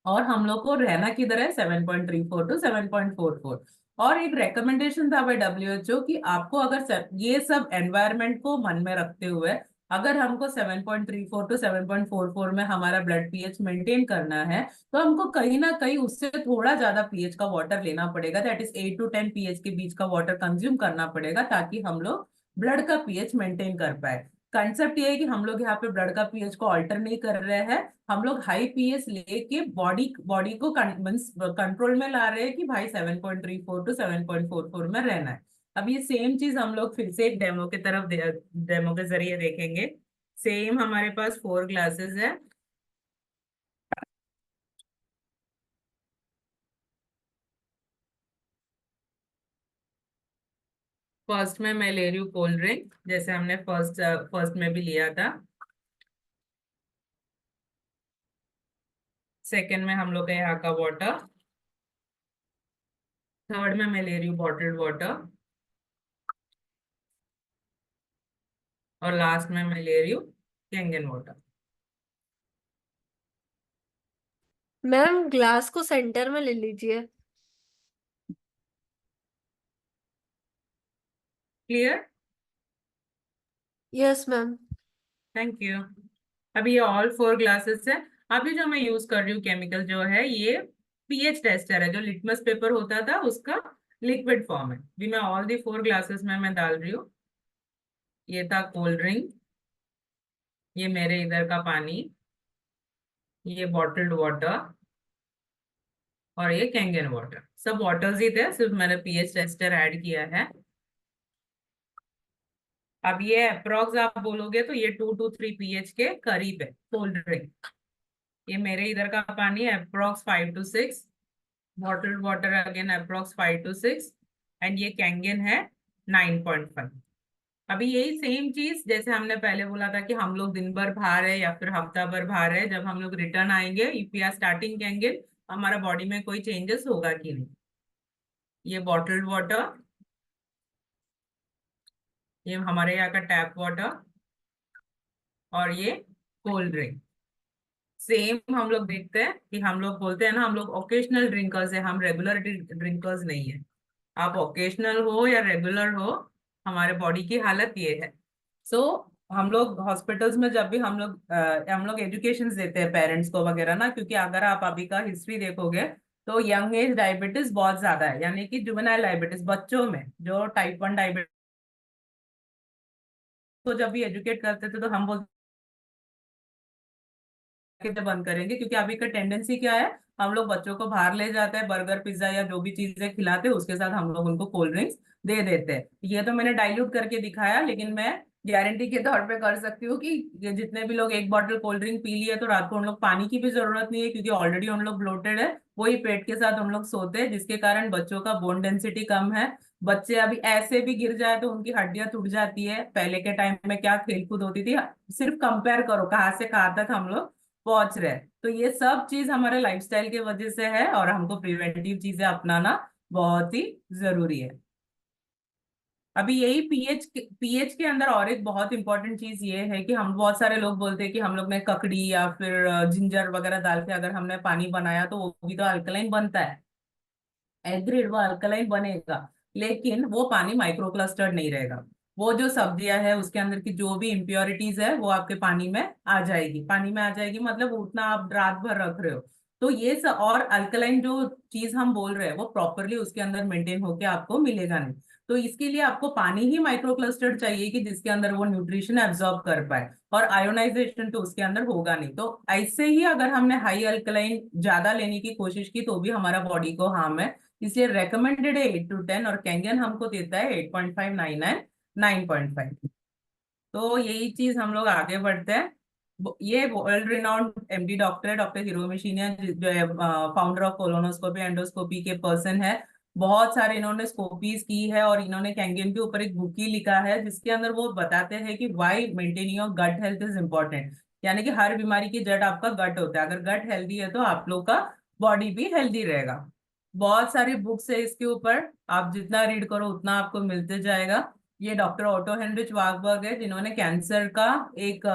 और हम लोग को रहना किधर है, 7.34 टू 7.44। और एक रिकमेंडेशन था बाय डब्ल्यूएचओ कि आपको अगर ये सब एनवायरनमेंट को मन में रखते हुए अगर हमको 7.34 टू 7.44 में हमारा ब्लड पीएच मेंटेन करना है, तो हमको कहीं ना कहीं उससे थोड़ा ज्यादा पीएच का वाटर लेना पड़ेगा, दैट इज 8 टू 10 पीएच के बीच का वाटर कंज्यूम करना पड़ेगा, ताकि हम लोग ब्लड का पीएच मेंटेन कर पाए। कंसेप्ट ये है कि हम लोग यहाँ पे ब्लड का पीएच को ऑल्टर नहीं कर रहे हैं, हम लोग हाई पीएच लेके बॉडी बॉडी को कंट्रोल में ला रहे हैं कि भाई 7.34 टू 7.44 में रहना है। अब ये सेम चीज हम लोग फिर से एक डेमो की तरफ डेमो के जरिए देखेंगे। सेम हमारे पास 4 ग्लासेस है। फर्स्ट में मैं ले रही हूँ कोल्ड ड्रिंक, जैसे हमने फर्स्ट फर्स्ट में भी लिया था। सेकंड में हम लोग का यहाँ का वाटर। थर्ड में मैं ले रही हूँ बॉटल्ड वाटर। और लास्ट में मैं ले रही हूँ कैंगन वाटर। मैम ग्लास को सेंटर में ले लीजिए। Clear? Yes ma'am. Thank you. अभी ये ऑल 4 ग्लासेस है। अभी जो मैं यूज कर रही हूँ केमिकल जो है, ये पीएच टेस्टर है, जो लिटमस पेपर होता था उसका लिक्विड फॉर्म है। भी मैं ऑल दी 4 ग्लासेस में मैं डाल रही हूँ। ये था कोल्ड ड्रिंक, ये मेरे इधर का पानी, ये बॉटल्ड वाटर, और ये कैंगन वाटर। सब वाटर्स ही थे, सिर्फ मैंने पीएच टेस्टर ऐड किया है। अब ये अप्रोक्स आप बोलोगे तो ये 2 to 3 pH के करीब है कोल्ड ड्रिंक। ये मेरे इधर का पानी है approx 5 to 6, bottled water again approx 5 to 6, and ये कैंगन है 9.5। अभी यही सेम चीज जैसे हमने पहले बोला था कि हम लोग दिन भर बाहर है या फिर हफ्ता भर बाहर है, जब हम लोग रिटर्न आएंगे if we are starting Kangen, हमारा बॉडी में कोई चेंजेस होगा कि नहीं। ये बॉटल्ड वाटर, ये हमारे यहाँ का टैप वाटर, और ये कोल्ड ड्रिंक। सेम हम लोग देखते हैं कि हम लोग बोलते हैं ना, हम लोग ओकेशनल ड्रिंकर्स है, हम रेगुलर ड्रिंकर्स नहीं है। आप ओकेशनल हो या रेगुलर हो, हमारे बॉडी की हालत ये है। सो हम लोग हॉस्पिटल्स में जब भी हम लोग एजुकेशन देते हैं पेरेंट्स को वगैरह ना, क्योंकि अगर आप अभी का हिस्ट्री देखोगे तो यंग एज डायबिटीज बहुत ज्यादा है, यानी कि जुवेनाइल डायबिटीज बच्चों में, जो टाइप 1 डायबिटीज। तो जब भी एजुकेट करते थे तो हम बोलते कैसे बंद करेंगे, क्योंकि अभी का टेंडेंसी क्या है, हम लोग बच्चों को बाहर ले जाते हैं, बर्गर पिज्जा या जो भी चीजें खिलाते हैं उसके साथ हम लोग उनको कोल्ड ड्रिंक्स दे देते हैं। ये तो मैंने डाइल्यूट करके दिखाया, लेकिन मैं गारंटी के तौर पे कर सकती हूँ कि ये जितने भी लोग एक बॉटल कोल्ड ड्रिंक पी लिए तो रात को उन लोग पानी की भी जरूरत नहीं है, क्योंकि ऑलरेडी उन लोग ब्लोटेड है, वही पेट के साथ उन लोग सोते हैं, जिसके कारण बच्चों का बोन डेंसिटी कम है। बच्चे अभी ऐसे भी गिर जाए तो उनकी हड्डियां टूट जाती है। पहले के टाइम में क्या खेलकूद होती थी, सिर्फ कंपेयर करो कहाँ से कहाँ तक हम लोग पहुंच रहे हैं। तो ये सब चीज हमारे लाइफस्टाइल की वजह से है, और हमको प्रिवेंटिव चीजें अपनाना बहुत ही जरूरी है। अभी यही पीएच के अंदर और एक बहुत इंपॉर्टेंट चीज ये है कि हम बहुत सारे लोग बोलते हैं कि हम लोग ने ककड़ी या फिर जिंजर वगैरह डाल के अगर हमने पानी बनाया तो वो भी तो अल्कलाइन बनता है। एग्रीड, वो अल्कलाइन बनेगा, लेकिन वो पानी माइक्रोक्लस्टर्ड नहीं रहेगा। वो जो सब्जियां है उसके अंदर की जो भी इम्प्योरिटीज है वो आपके पानी में आ जाएगी। पानी में आ जाएगी मतलब उतना आप रात भर रख रहे हो, तो ये सब और अल्कलाइन जो चीज हम बोल रहे हैं वो प्रॉपरली उसके अंदर मेंटेन होके आपको मिलेगा नहीं। तो इसके लिए आपको पानी ही माइक्रो क्लस्टर चाहिए कि जिसके अंदर वो न्यूट्रिशन एब्जॉर्ब कर पाए, और आयोनाइजेशन तो उसके अंदर होगा नहीं। तो ऐसे ही अगर हमने हाई अल्कलाइन ज्यादा लेने की कोशिश की तो भी हमारा बॉडी को हार्म है। इसलिए रेकमेंडेड है 8 to 10, और कैंगन हमको देता है 8.5, 9 एंड 9.5। तो यही चीज हम लोग आगे बढ़ते हैं। ये वर्ल्ड रिनाउंड एमडी डॉक्टर है, डॉक्टर हिरोमिशिनिया, जो है फाउंडर ऑफ कोलोनोस्कोपी एंडोस्कोपी के पर्सन है। बहुत सारे इन्होंने स्कोपीज की है, और इन्होंने कैंगन के ऊपर एक बुक ही लिखा है जिसके अंदर वो बताते हैं कि why maintaining your gut health is important. यानी कि हर बीमारी की जड़ आपका गट होता है, अगर गट हेल्दी है तो आप लोग का बॉडी भी हेल्दी रहेगा। बहुत सारी बुक्स है इसके ऊपर, आप जितना रीड करो उतना आपको मिलते जाएगा। ये डॉक्टर ऑटो हेनरिच वार्बर्ग है, जिन्होंने कैंसर का एक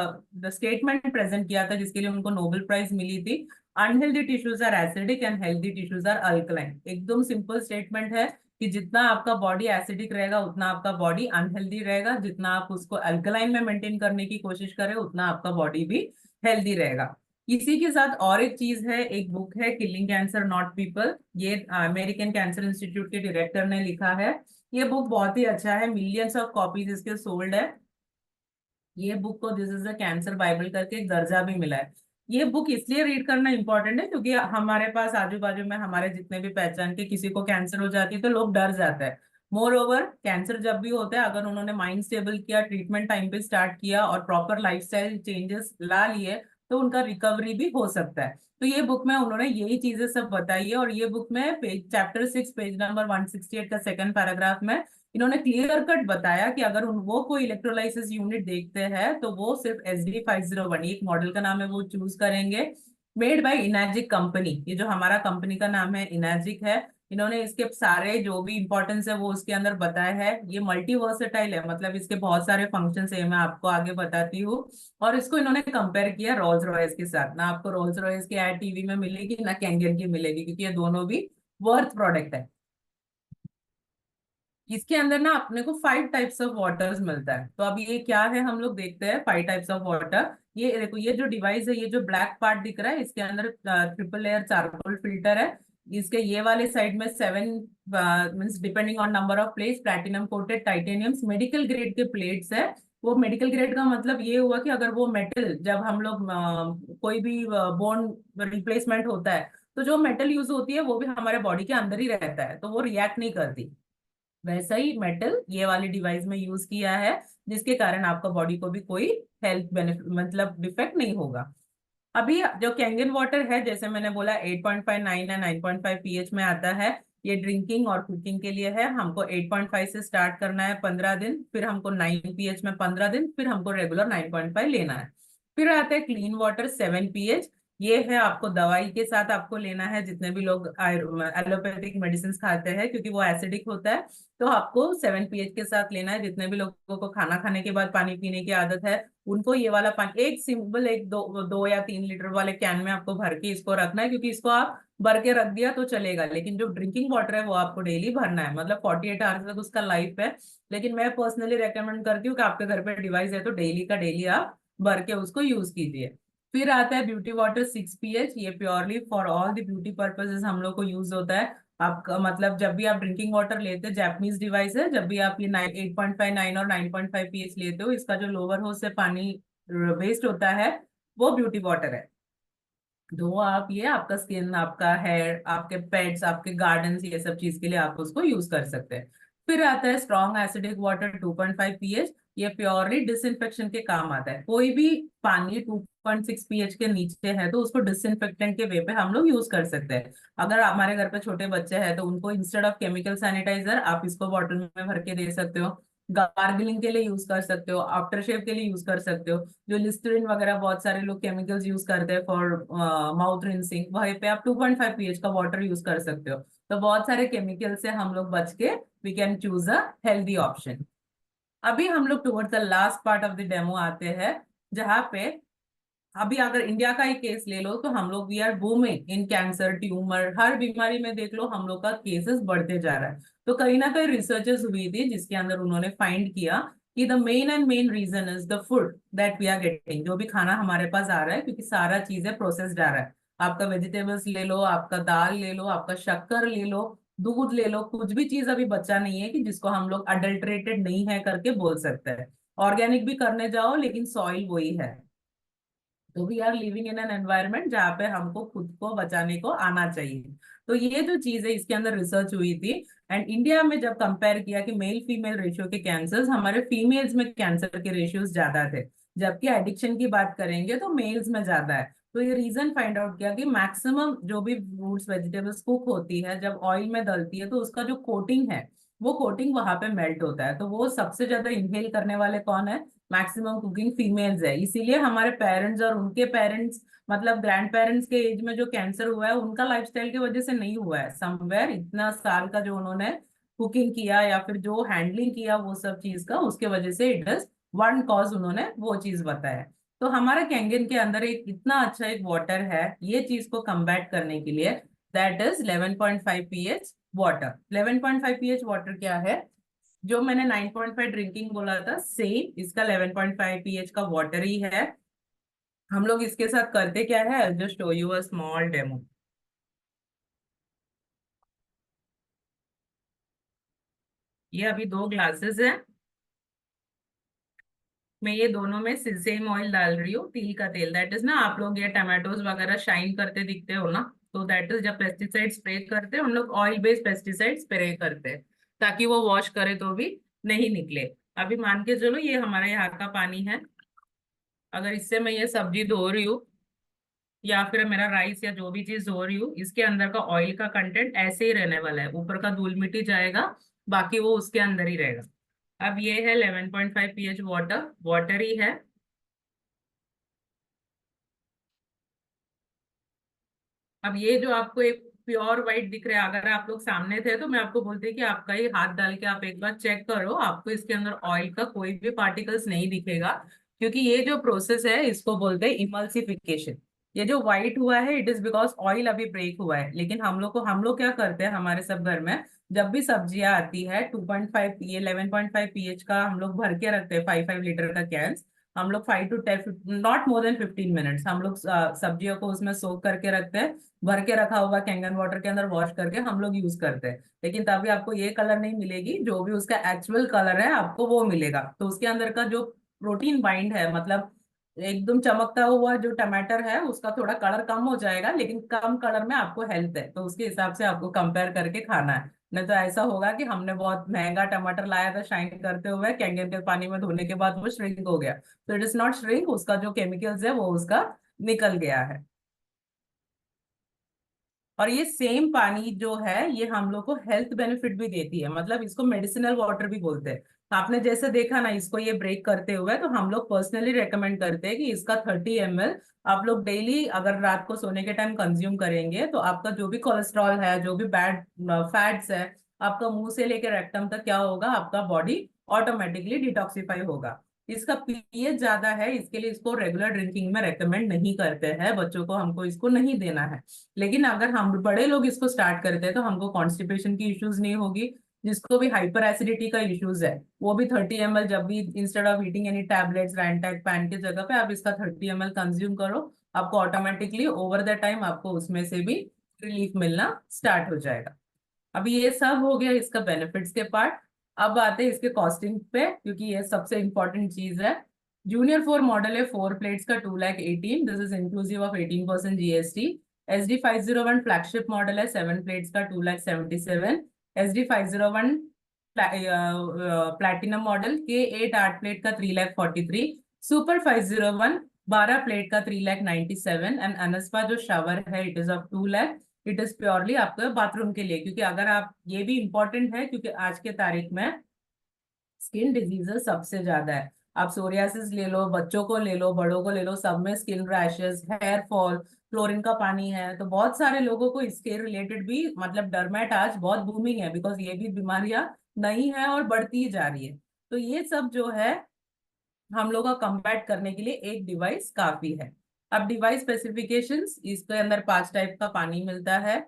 स्टेटमेंट प्रेजेंट किया था जिसके लिए उनको नोबेल प्राइज मिली थी। Unhealthy tissues are acidic and healthy tissues are alkaline. एकदम सिंपल स्टेटमेंट है कि जितना आपका बॉडी एसिडिक रहेगा उतना आपका बॉडी अनहेल्दी रहेगा, जितना आप उसको अल्कलाइन में मेंटेन करने की कोशिश करें उतना आपका बॉडी भी हेल्दी रहेगा। इसी के साथ और एक चीज है, एक बुक है किलिंग कैंसर नॉट पीपल, ये अमेरिकन कैंसर इंस्टीट्यूट के डायरेक्टर ने लिखा है। ये बुक बहुत ही अच्छा है, मिलियंस ऑफ कॉपीज इसके सोल्ड है। ये बुक को this is the cancer Bible करके एक दर्जा भी मिला है। ये बुक इसलिए रीड करना इंपॉर्टेंट है क्योंकि हमारे पास आजू बाजू में हमारे जितने भी पहचान के किसी को कैंसर हो जाती है तो लोग डर जाते हैं। मोर ओवर कैंसर जब भी होता है, अगर उन्होंने माइंड स्टेबल किया, ट्रीटमेंट टाइम पे स्टार्ट किया और प्रॉपर लाइफस्टाइल चेंजेस ला लिए, तो उनका रिकवरी भी हो सकता है। तो ये बुक में उन्होंने यही चीजें सब बताई है, और ये बुक में पेज चैप्टर 6 पेज नंबर 168 का सेकंड पैराग्राफ में इन्होंने क्लियर कट बताया कि अगर वो कोई इलेक्ट्रोलाइसिस यूनिट देखते हैं तो वो सिर्फ SD 501, एक मॉडल का नाम है, वो चूज करेंगे। मेड बाय इनाजिक कंपनी, ये जो हमारा कंपनी का नाम है इनाजिक है। इन्होंने इसके सारे जो भी इंपॉर्टेंस है वो उसके अंदर बताया है। ये मल्टी वर्सेटाइल है, मतलब इसके बहुत सारे फंक्शंस है, मैं आपको आगे बताती हूँ। और इसको इन्होंने कंपेयर किया रोल्स रॉयस के साथ। ना आपको रोल्स रॉयस की एड टीवी में मिलेगी ना कैंगन की मिलेगी, क्योंकि ये दोनों भी वर्थ प्रोडक्ट है। इसके अंदर ना अपने को 5 टाइप्स ऑफ वाटर्स मिलता है। तो अब ये क्या है हम लोग देखते हैं 5 टाइप्स ऑफ वाटर। ये देखो, ये जो डिवाइस है, ये जो ब्लैक पार्ट दिख रहा है, इसके अंदर ट्रिपल लेयर चारकोल फिल्टर है। इसके ये वाले साइड में 7 means depending on number of plates, platinum coated titaniums medical grade के प्लेट्स है। वो मेडिकल ग्रेड का मतलब ये हुआ कि अगर वो मेटल, जब हम लोग कोई भी बोन रिप्लेसमेंट होता है तो जो मेटल यूज होती है वो भी हमारे बॉडी के अंदर ही रहता है, तो वो रिएक्ट नहीं करती। वैसा ही मेटल ये वाले डिवाइस में यूज किया है, जिसके कारण आपका बॉडी को भी कोई हेल्थ बेनिफिट मतलब डिफेक्ट नहीं होगा। अभी जो कैंगन वाटर है, जैसे मैंने बोला 8.5, 9 या 9.5 पीएच में आता है। ये ड्रिंकिंग और कुकिंग के लिए है। हमको 8.5 से स्टार्ट करना है 15 दिन, फिर हमको 9 पीएच में 15 दिन, फिर हमको रेगुलर 9.5 लेना है। फिर आता है क्लीन वाटर 7 पीएच। ये है आपको दवाई के साथ आपको लेना है, जितने भी लोग एलोपैथिक मेडिसिन खाते हैं क्योंकि वो एसिडिक होता है, तो आपको 7 पीएच के साथ लेना है। जितने भी लोगों को खाना खाने के बाद पानी पीने की आदत है उनको ये वाला पानी एक सिंपल एक 2 या 3 लीटर वाले कैन में आपको भर के इसको रखना है, क्योंकि इसको आप भर के रख दिया तो चलेगा, लेकिन जो ड्रिंकिंग वाटर है वो आपको डेली भरना है, मतलब 48 आवर्स तक उसका लाइफ है। लेकिन मैं पर्सनली रेकमेंड करती हूँ कि आपके घर पे डिवाइस है तो डेली का डेली आप भर के उसको यूज कीजिए। फिर आता है ब्यूटी वाटर 6 पीएच। ये purely for all the beauty purposes हम लोग को यूज होता है। आपका मतलब जब भी आप ड्रिंकिंग वाटर लेते हैं, जापानीज डिवाइस है, जब भी आप ये 8.5, 9 और 9.5 पीएच लेते हो, इसका जो लोअर होज से पानी वेस्ट होता है वो ब्यूटी वाटर है। दो आप ये आपका स्किन, आपका हेयर, आपके पेट्स, आपके गार्डन्स, ये सब चीज के लिए आप उसको यूज कर सकते हैं। फिर आता है स्ट्रॉन्ग एसिडिक वाटर 2.5 पीएच। ये प्योरली डिसइंफेक्शन के काम आता है। कोई भी पानी 2.6 पीएच के नीचे है तो उसको डिसइंफेक्टेंट के वे पे हम लोग यूज कर सकते हैं। अगर हमारे घर पे छोटे बच्चे हैं तो उनको इंस्टेड ऑफ केमिकल सैनिटाइजर आप इसको बॉटल में भर के दे सकते हो। गार्गलिंग के लिए यूज कर सकते हो, आफ्टर शेव के लिए यूज कर सकते हो। जो लिस्टरीन वगैरह बहुत सारे लोग केमिकल्स यूज करते हैं फॉर माउथ रिंसिंग, वहीं पे आप 2.5 पीएच का वाटर यूज कर सकते हो। तो बहुत सारे केमिकल से हम लोग बच के we can choose a healthy option. अभी हम लोग towards the last part of the demo आते हैं, जहाँ पे अभी अगर इंडिया का ही केस ले लो तो हम लोग we are booming in cancer, tumor, हर बीमारी में देख लो हम लोग का केसेस बढ़ते जा रहा है। तो कहीं ना कहीं रिसर्चेस हुई थी जिसके अंदर उन्होंने फाइंड किया कि the main reason is the food that we are getting. जो भी खाना हमारे पास आ रहा है, क्योंकि सारा चीजें प्रोसेस्ड आ रहा है। आपका वेजिटेबल्स ले लो, आपका दाल ले लो, आपका शक्कर ले लो, दूध ले लो, कुछ भी चीज अभी बचा नहीं है कि जिसको हम लोग अडल्ट्रेटेड नहीं है करके बोल सकते हैं। ऑर्गेनिक भी करने जाओ लेकिन सॉइल वही है। तो we are living in an environment जहाँ पे हमको खुद को बचाने को आना चाहिए। तो ये जो चीज है इसके अंदर रिसर्च हुई थी। एंड इंडिया में जब कंपेयर किया कि मेल फीमेल रेशियो के कैंसर्स, हमारे फीमेल्स में कैंसर के रेशियोज ज्यादा थे, जबकि एडिक्शन की बात करेंगे तो मेल्स में ज्यादा है। तो ये रीजन फाइंड आउट किया कि मैक्सिमम जो भी फ्रूट्स वेजिटेबल्स कुक होती है जब ऑयल में डलती है तो उसका जो कोटिंग है वो कोटिंग वहां पे मेल्ट होता है। तो वो सबसे ज्यादा इनहेल करने वाले कौन है? मैक्सिमम कुकिंग फीमेल्स है। इसीलिए हमारे पेरेंट्स और उनके पेरेंट्स, मतलब ग्रैंड पेरेंट्स के एज में जो कैंसर हुआ है उनका लाइफस्टाइल की वजह से नहीं हुआ है, समवेयर इतना साल का जो उन्होंने कुकिंग किया या फिर जो हैंडलिंग किया वो सब चीज का, उसके वजह से इट इज वन कॉज, उन्होंने वो चीज बताया। तो हमारा कैंगन के अंदर एक इतना अच्छा एक वाटर है ये चीज को कम्बैट करने के लिए, that is 11.5 pH water. 11.5 pH water क्या है? जो मैंने 9.5 ड्रिंकिंग बोला था सेम इसका 11.5 pH का वाटर ही है। हम लोग इसके साथ करते क्या है, just show you a small demo. ये अभी 2 ग्लासेस है, मैं ये दोनों में सेम ऑयल डाल रही हूँ, तिल का तेल। दैट इज ना, आप लोग ये टमाटोज वगैरह शाइन करते दिखते हो ना, तो दैट इज जब पेस्टिसाइड स्प्रे करते हैं हम लोग ऑयल बेस्ड पेस्टिसाइड स्प्रे करते हैं ताकि वो वॉश करे तो भी नहीं निकले। अभी मान के चलो ये हमारे यहाँ का पानी है, अगर इससे मैं ये सब्जी धो रही हूँ या फिर मेरा राइस या जो भी चीज धो रही हूँ, इसके अंदर का ऑयल का कंटेंट ऐसे ही रहने वाला है, ऊपर का धूल मिट्टी जाएगा, बाकी वो उसके अंदर ही रहेगा। अब ये है 11.5 pH वाटर, वाटर ही है। अब ये जो आपको एक प्योर वाइट दिख रहा है, अगर आप लोग सामने थे तो मैं आपको बोलती कि आपका ही हाथ डाल के आप एक बार चेक करो, आपको इसके अंदर ऑयल का कोई भी पार्टिकल्स नहीं दिखेगा। क्योंकि ये जो प्रोसेस है इसको बोलते हैं इमल्सिफिकेशन। ये जो व्हाइट हुआ है इट इज बिकॉज ऑयल अभी ब्रेक हुआ है। लेकिन हम लोग क्या करते हैं हमारे सब घर में, जब भी सब्जियां आती है 2.5 ये 11.5 pH का हम लोग भर के रखते हैं, 5 5 लीटर का कैन। हम लोग 5 to 10, not more than 15 minutes हम लोग सब्जियों को उसमें सोक करके रखते हैं। भर के रखा हुआ कैंगन वाटर के अंदर वॉश करके हम लोग यूज करते हैं। लेकिन तभी आपको ये कलर नहीं मिलेगी, जो भी उसका एक्चुअल कलर है आपको वो मिलेगा। तो उसके अंदर का जो प्रोटीन बाइंड है, मतलब एकदम चमकता हुआ जो टमाटर है उसका थोड़ा कलर कम हो जाएगा, लेकिन कम कलर में आपको हेल्थ है, तो उसके हिसाब से आपको कंपेयर करके खाना है। नहीं तो ऐसा होगा कि हमने बहुत महंगा टमाटर लाया था शाइन करते हुए, कैंगन के पानी में धोने के बाद वो श्रिंक हो गया। तो इट इज नॉट श्रिंक, उसका जो केमिकल्स है वो उसका निकल गया है। और ये सेम पानी जो है ये हम लोग को हेल्थ बेनिफिट भी देती है, मतलब इसको मेडिसिनल वाटर भी बोलते हैं। तो आपने जैसे देखा ना इसको ये ब्रेक करते हुए, तो हम लोग पर्सनली रेकमेंड करते हैं कि इसका 30 ml आप लोग डेली अगर रात को सोने के टाइम कंज्यूम करेंगे तो आपका जो भी कोलेस्ट्रॉल है, जो भी बैड फैट्स है, आपका मुंह से लेकर रेक्टम तक क्या होगा, आपका बॉडी ऑटोमेटिकली डिटॉक्सिफाई होगा। इसका पीएच ज्यादा है, इसके लिए इसको रेगुलर ड्रिंकिंग में रेकमेंड नहीं करते हैं, बच्चों को हमको इसको नहीं देना है। लेकिन अगर हम बड़े लोग इसको स्टार्ट करते हैं तो हमको कॉन्स्टिपेशन की इश्यूज नहीं होगी। जिसको भी हाइपर एसिडिटी का इश्यूज है वो भी 30 ml, जब भी instead of eating any tablets Rantac Pan की जगह पे आप इसका 30 ml कंज्यूम करो, आपको ऑटोमेटिकली ओवर द टाइम आपको उसमें से भी रिलीफ मिलना स्टार्ट हो जाएगा। अभी ये सब हो गया इसका बेनिफिट्स के पार्ट। अब आते हैं इसके कॉस्टिंग पे, क्योंकि ये सबसे इंपॉर्टेंट चीज है। जूनियर 4 मॉडल है 4 प्लेट्स का 2,18,000, this is inclusive of 18% GST. SD 501 flagship model है 7 प्लेट्स का 2,77,000। SD 501 प्लैटिनम मॉडल के 8 प्लेट का 3,43,000। सुपर 501 12 प्लेट का 3,97,000। एंड अनस्पा जो शावर है it is of 2 lakh. It is purely आपके बाथरूम के लिए, क्योंकि अगर आप, ये भी इंपॉर्टेंट है क्योंकि आज के तारीख में स्किन डिजीजेस सबसे ज्यादा है। आप सोरियासिस ले लो, बच्चों को ले लो, बड़ों को ले लो, सब में skin rashes, hair fall, chlorine का पानी है, तो बहुत सारे लोगों को इसके रिलेटेड भी, मतलब डर्मेट आज बहुत बूमिंग है, बिकॉज ये भी बीमारियां नई है और बढ़ती ही जा रही है। तो ये सब जो है हम लोग का कम्बैट करने के लिए एक डिवाइस काफी है। अब डिवाइस स्पेसिफिकेशंस, इसके अंदर 5 टाइप का पानी मिलता है।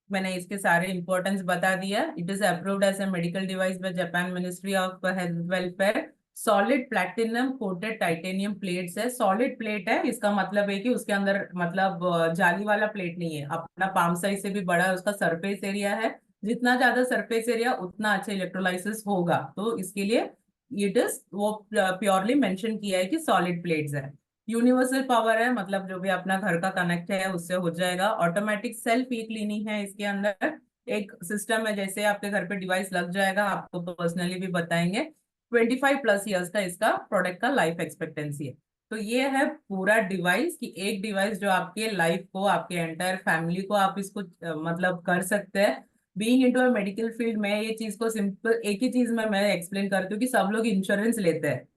मैंने इसके सारे इंपॉर्टेंस बता दिया। It is approved as a medical device by Japan ministry of health welfare. Solid platinum coated titanium plates है। सॉलिड प्लेट है, इसका मतलब है कि उसके अंदर मतलब जाली वाला प्लेट नहीं है, अपना पाम साइज से भी बड़ा है उसका सरफेस एरिया है, जितना ज्यादा सरफेस एरिया उतना अच्छा इलेक्ट्रोलाइसिस होगा। तो इसके लिए इट इज वो प्योरली मेंशन किया है कि सॉलिड प्लेट्स है। यूनिवर्सल पावर है, मतलब जो भी अपना घर का कनेक्ट है उससे हो जाएगा। ऑटोमेटिक सेल्फ ई क्लीनिंग है इसके अंदर। एक सिस्टम है, जैसे आपके घर पे डिवाइस लग जाएगा, आपको पर्सनली भी बताएंगे। 25+ ईयर्स का इसका प्रोडक्ट का लाइफ एक्सपेक्टेंसी है। तो ये है पूरा डिवाइस, कि एक डिवाइस जो आपके लाइफ को, आपके एंटायर फैमिली को आप इसको मतलब कर सकते हैं। Being into a medical field में ये चीज को सिंपल एक ही चीज में मैं एक्सप्लेन करती हूँ कि सब लोग इंश्योरेंस लेते हैं।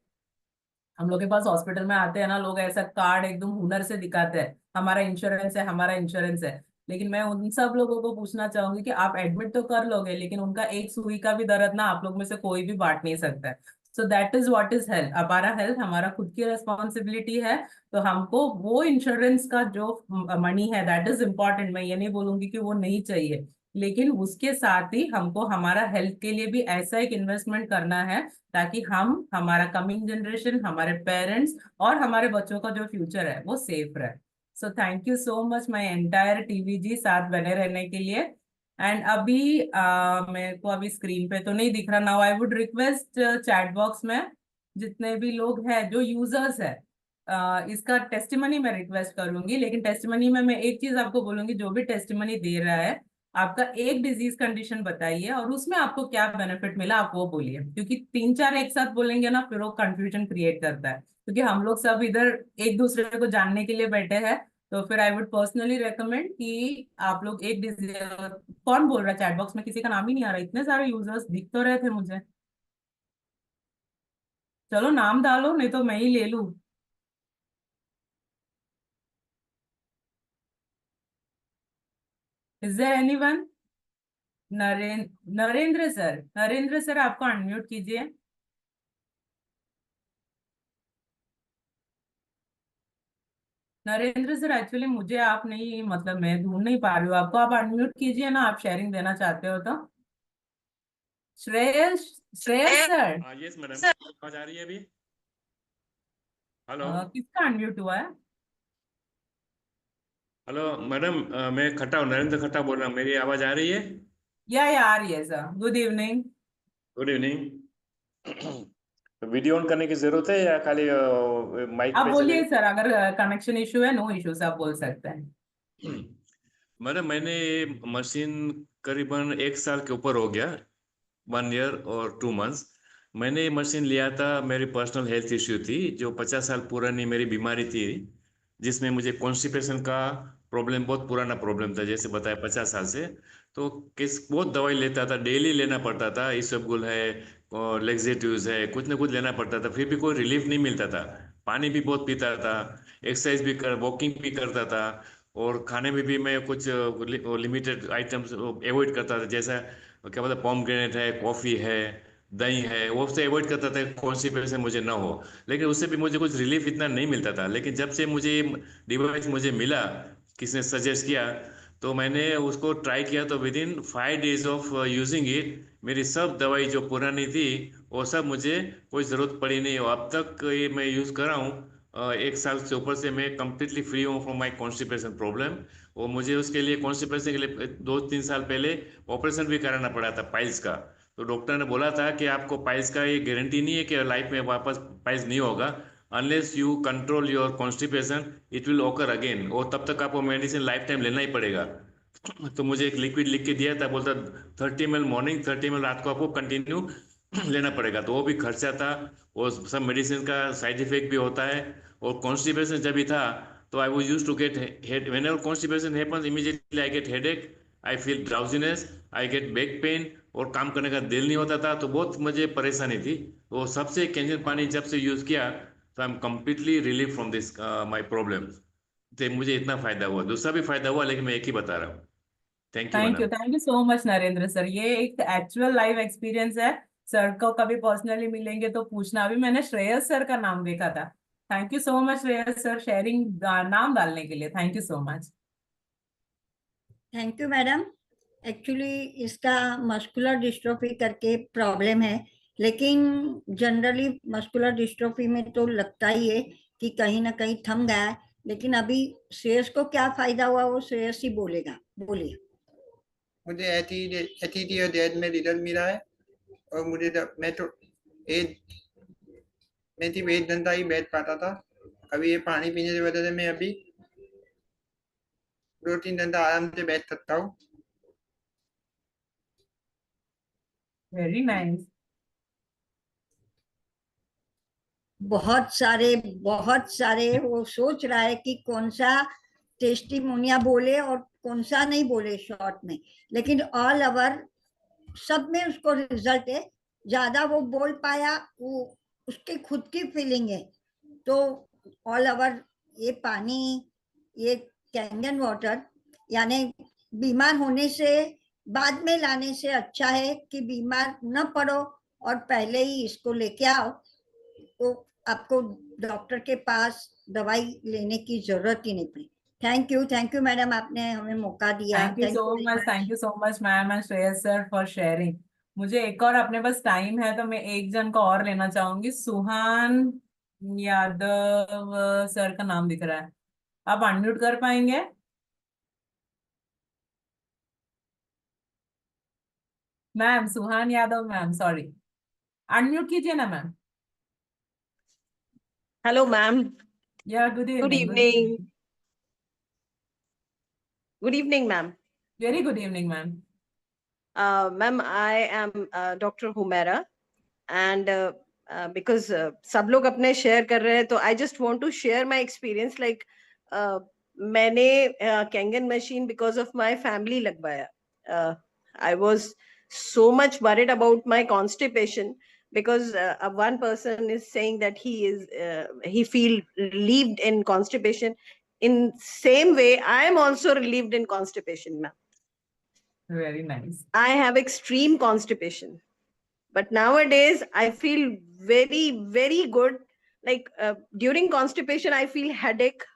हम लोग के पास हॉस्पिटल में आते हैं ना लोग, ऐसा कार्ड एकदम हुनर से दिखाते हैं, हमारा इंश्योरेंस है, हमारा इंश्योरेंस है। लेकिन मैं उन सब लोगों को पूछना चाहूंगी कि आप एडमिट तो कर लोगे, लेकिन उनका एक सुई का भी दर्द ना आप लोग में से कोई भी बांट नहीं सकता है। So that is what is health. हमारा हेल्थ हमारा खुद की रेस्पॉन्सिबिलिटी है। तो हमको वो इंश्योरेंस का जो मनी है दैट इज इम्पोर्टेंट, मैं ये नहीं बोलूंगी कि वो नहीं चाहिए। लेकिन उसके साथ ही हमको हमारा हेल्थ के लिए भी ऐसा एक इन्वेस्टमेंट करना है, ताकि हम, हमारा कमिंग जनरेशन, हमारे पेरेंट्स और हमारे बच्चों का जो फ्यूचर है वो सेफ रहे। सो thank you so much my entire TVG साथ बने रहने के लिए। एंड अभी मेरे को अभी स्क्रीन पे तो नहीं दिख रहा। Now I would request chat box में जितने भी लोग हैं जो यूजर्स है, इसका टेस्टिमनी मैं रिक्वेस्ट करूंगी। लेकिन टेस्टिमनी में मैं एक चीज आपको बोलूंगी, जो भी टेस्टिमनी दे रहा है आपका एक डिजीज कंडीशन बताइए और उसमें आपको क्या बेनिफिट मिला आप वो बोलिए। क्योंकि 3-4 एक साथ बोलेंगे ना फिर वो कंफ्यूजन क्रिएट करता है, क्योंकि हम लोग सब इधर एक दूसरे को जानने के लिए बैठे हैं। तो फिर आई वुड पर्सनली रेकमेंड कि आप लोग एक डिजीज, कौन बोल रहा है चैट बॉक्स में, किसी का नाम ही नहीं आ रहा, इतने सारे यूजर्स दिख तो रहे थे मुझे। चलो नाम डालो, नहीं तो मैं ही ले लूं। Is there anyone? Narendra sir, Narendra sir आपको अनम्यूट कीजिए। नरेंद्र सर एक्चुअली मुझे आप नहीं, मतलब मैं ढूंढ नहीं पा रही हूँ आपको, आप अनम्यूट कीजिए ना, आप शेयरिंग देना चाहते हो तो। श्रेयस, श्रेयस सर। हाँ यस मैडम, आवाज आ रही है अभी? हेलो। किसका अनम्यूट हुआ है? हेलो मैडम, मैं खट्टा हूँ, नरेंद्र खट्टा बोल रहा हूँ, मेरी आवाज आ रही है? या आ रही है sir, good evening. Good evening. Video on करने की जरूरत है या खाली माइक आप पे बोलिए चलेगा? सर, अगर कनेक्शन इशू है, नो इशू, आप बोल सकते हैं। मैडम मैंने मशीन करीबन 1 साल के ऊपर हो गया, 1 ईयर और 2 मंथ्स। मैंने ये मशीन लिया था, मेरी पर्सनल हेल्थ इश्यू थी, जो 50 साल पुरानी मेरी बीमारी थी, जिसमें मुझे कॉन्स्टिपेशन का प्रॉब्लम, बहुत पुराना प्रॉब्लम था, जैसे बताया 50 साल से। तो किस बहुत दवाई लेता था, डेली लेना पड़ता था, इसबगोल है और लेक्सेटिव्स है, कुछ ना कुछ लेना पड़ता था, फिर भी कोई रिलीफ नहीं मिलता था। पानी भी बहुत पीता था, एक्सरसाइज भी कर, वॉकिंग भी करता था, और खाने में भी मैं कुछ लिमिटेड आइटम्स अवॉइड करता था, जैसा क्या बोलते पॉमग्रेनेट है, कॉफ़ी है, दही है, वो से अवॉइड करता था, कॉन्स्टिपेशन मुझे ना हो। लेकिन उससे भी मुझे कुछ रिलीफ इतना नहीं मिलता था। लेकिन जब से मुझे डिवाइस मुझे मिला, किसने सजेस्ट किया, तो मैंने उसको ट्राई किया, तो with in 5 days of using it मेरी सब दवाई जो पुरानी थी वो सब मुझे कोई ज़रूरत पड़ी नहीं। और अब तक ये मैं यूज़ कर रहा हूँ, 1 साल से ऊपर से मैं कंप्लीटली फ्री हूँ फ्रॉम माई कॉन्स्टिपेशन प्रॉब्लम। और मुझे उसके लिए, कॉन्स्टिपेशन के लिए 2-3 साल पहले ऑपरेशन भी कराना पड़ा था पाइल्स का। तो डॉक्टर ने बोला था कि आपको पाइल्स का ये गारंटी नहीं है कि लाइफ में वापस पाइल्स नहीं होगा, unless you control your constipation it will ओकर अगेन, और तब तक आपको मेडिसिन लाइफ टाइम लेना ही पड़ेगा। तो मुझे एक लिक्विड लिख के दिया था, बोलता 30 ml मॉर्निंग, 30 ml रात को आपको कंटिन्यू लेना पड़ेगा। तो वो भी खर्चा था, और सब मेडिसिन का साइड इफेक्ट भी होता है। और कॉन्स्टिपेशन जब भी था, तो I was used to get head, whenever constipation happens immediately I get headache, I feel drowsiness, I get back pain, और काम करने का दिल नहीं होता था, तो बहुत मुझे परेशानी थी। तो सबसे कैंजन पानी जब से यूज किया, तो I am completely relieve from this my problem. तो मुझे इतना फायदा हुआ, दूसरा भी फायदा हुआ, लेकिन मैं एक ही बता रहा हूँ। Thank you madam. Thank you so much Narendra sir, ये एक एक्चुअल लाइव एक्सपीरियंस है। सर को कभी पर्सनली मिलेंगे तो पूछना। अभी मैंने श्रेयस सर का नाम देखा था। Thank you so much Shreyas sir, sharing नाम डालने के लिए, thank you so much. Thank you madam. Actually इसका मस्कुलर डिस्ट्रोफी करके प्रॉब्लम है, लेकिन जनरली मस्कुलर डिस्ट्रोफी में तो लगता ही है कि कहीं ना कहीं थम गया है। लेकिन अभी श्रेयस को क्या फायदा हुआ वो श्रेयस ही बोलेगा, बोलिए। मुझे एथीरियोडेड में रिजल्ट मिला है और मुझे मैं सिर्फ 1 घंटा ही बैठ पाता था। अभी ये पानी पीने की वजह से मैं अभी 2-3 घंटा आराम से बैठ सकता हूँ। Very nice. बहुत सारे वो सोच रहा है कि कौन सा टेस्टिमोनिया बोले और कौन सा नहीं बोले शॉर्ट में, लेकिन ऑल ओवर सब में उसको रिजल्ट है। ज्यादा वो बोल पाया वो उसकी खुद की फीलिंग है। तो ऑल ओवर ये पानी, ये कैंगन वाटर यानी बीमार होने से बाद में लाने से अच्छा है कि बीमार न पड़ो और पहले ही इसको लेके आओ, तो आपको डॉक्टर के पास दवाई लेने की जरूरत ही नहीं पड़ी। थैंक यू मैडम, आपने हमें मौका दिया। Thank you so much ma'am and Shreyas sir for sharing. मुझे एक और अपने पास टाइम है तो मैं एक जन को और लेना चाहूंगी। सुहान यादव सर का नाम दिख रहा है, आप अनम्यूट कर पाएंगे? मैम सुहान यादव मैम, सॉरी, अनम्यूट कीजिए ना मैम। Hello, ma'am. या good Good evening. evening. Good evening, ma'am. Very good evening ma'am. Ma'am, I am Dr. Humaira, and because सब लोग अपने share कर रहे हैं, तो I just want to share my experience. Like मैंने Kangen machine because of my family लगवाया. I was so much worried about my constipation because one person is saying that he feel relieved in constipation. In same way, I am also relieved in constipation, ma'am. Very nice. I have extreme constipation, but nowadays I feel very, very good. Like during constipation, I feel headache.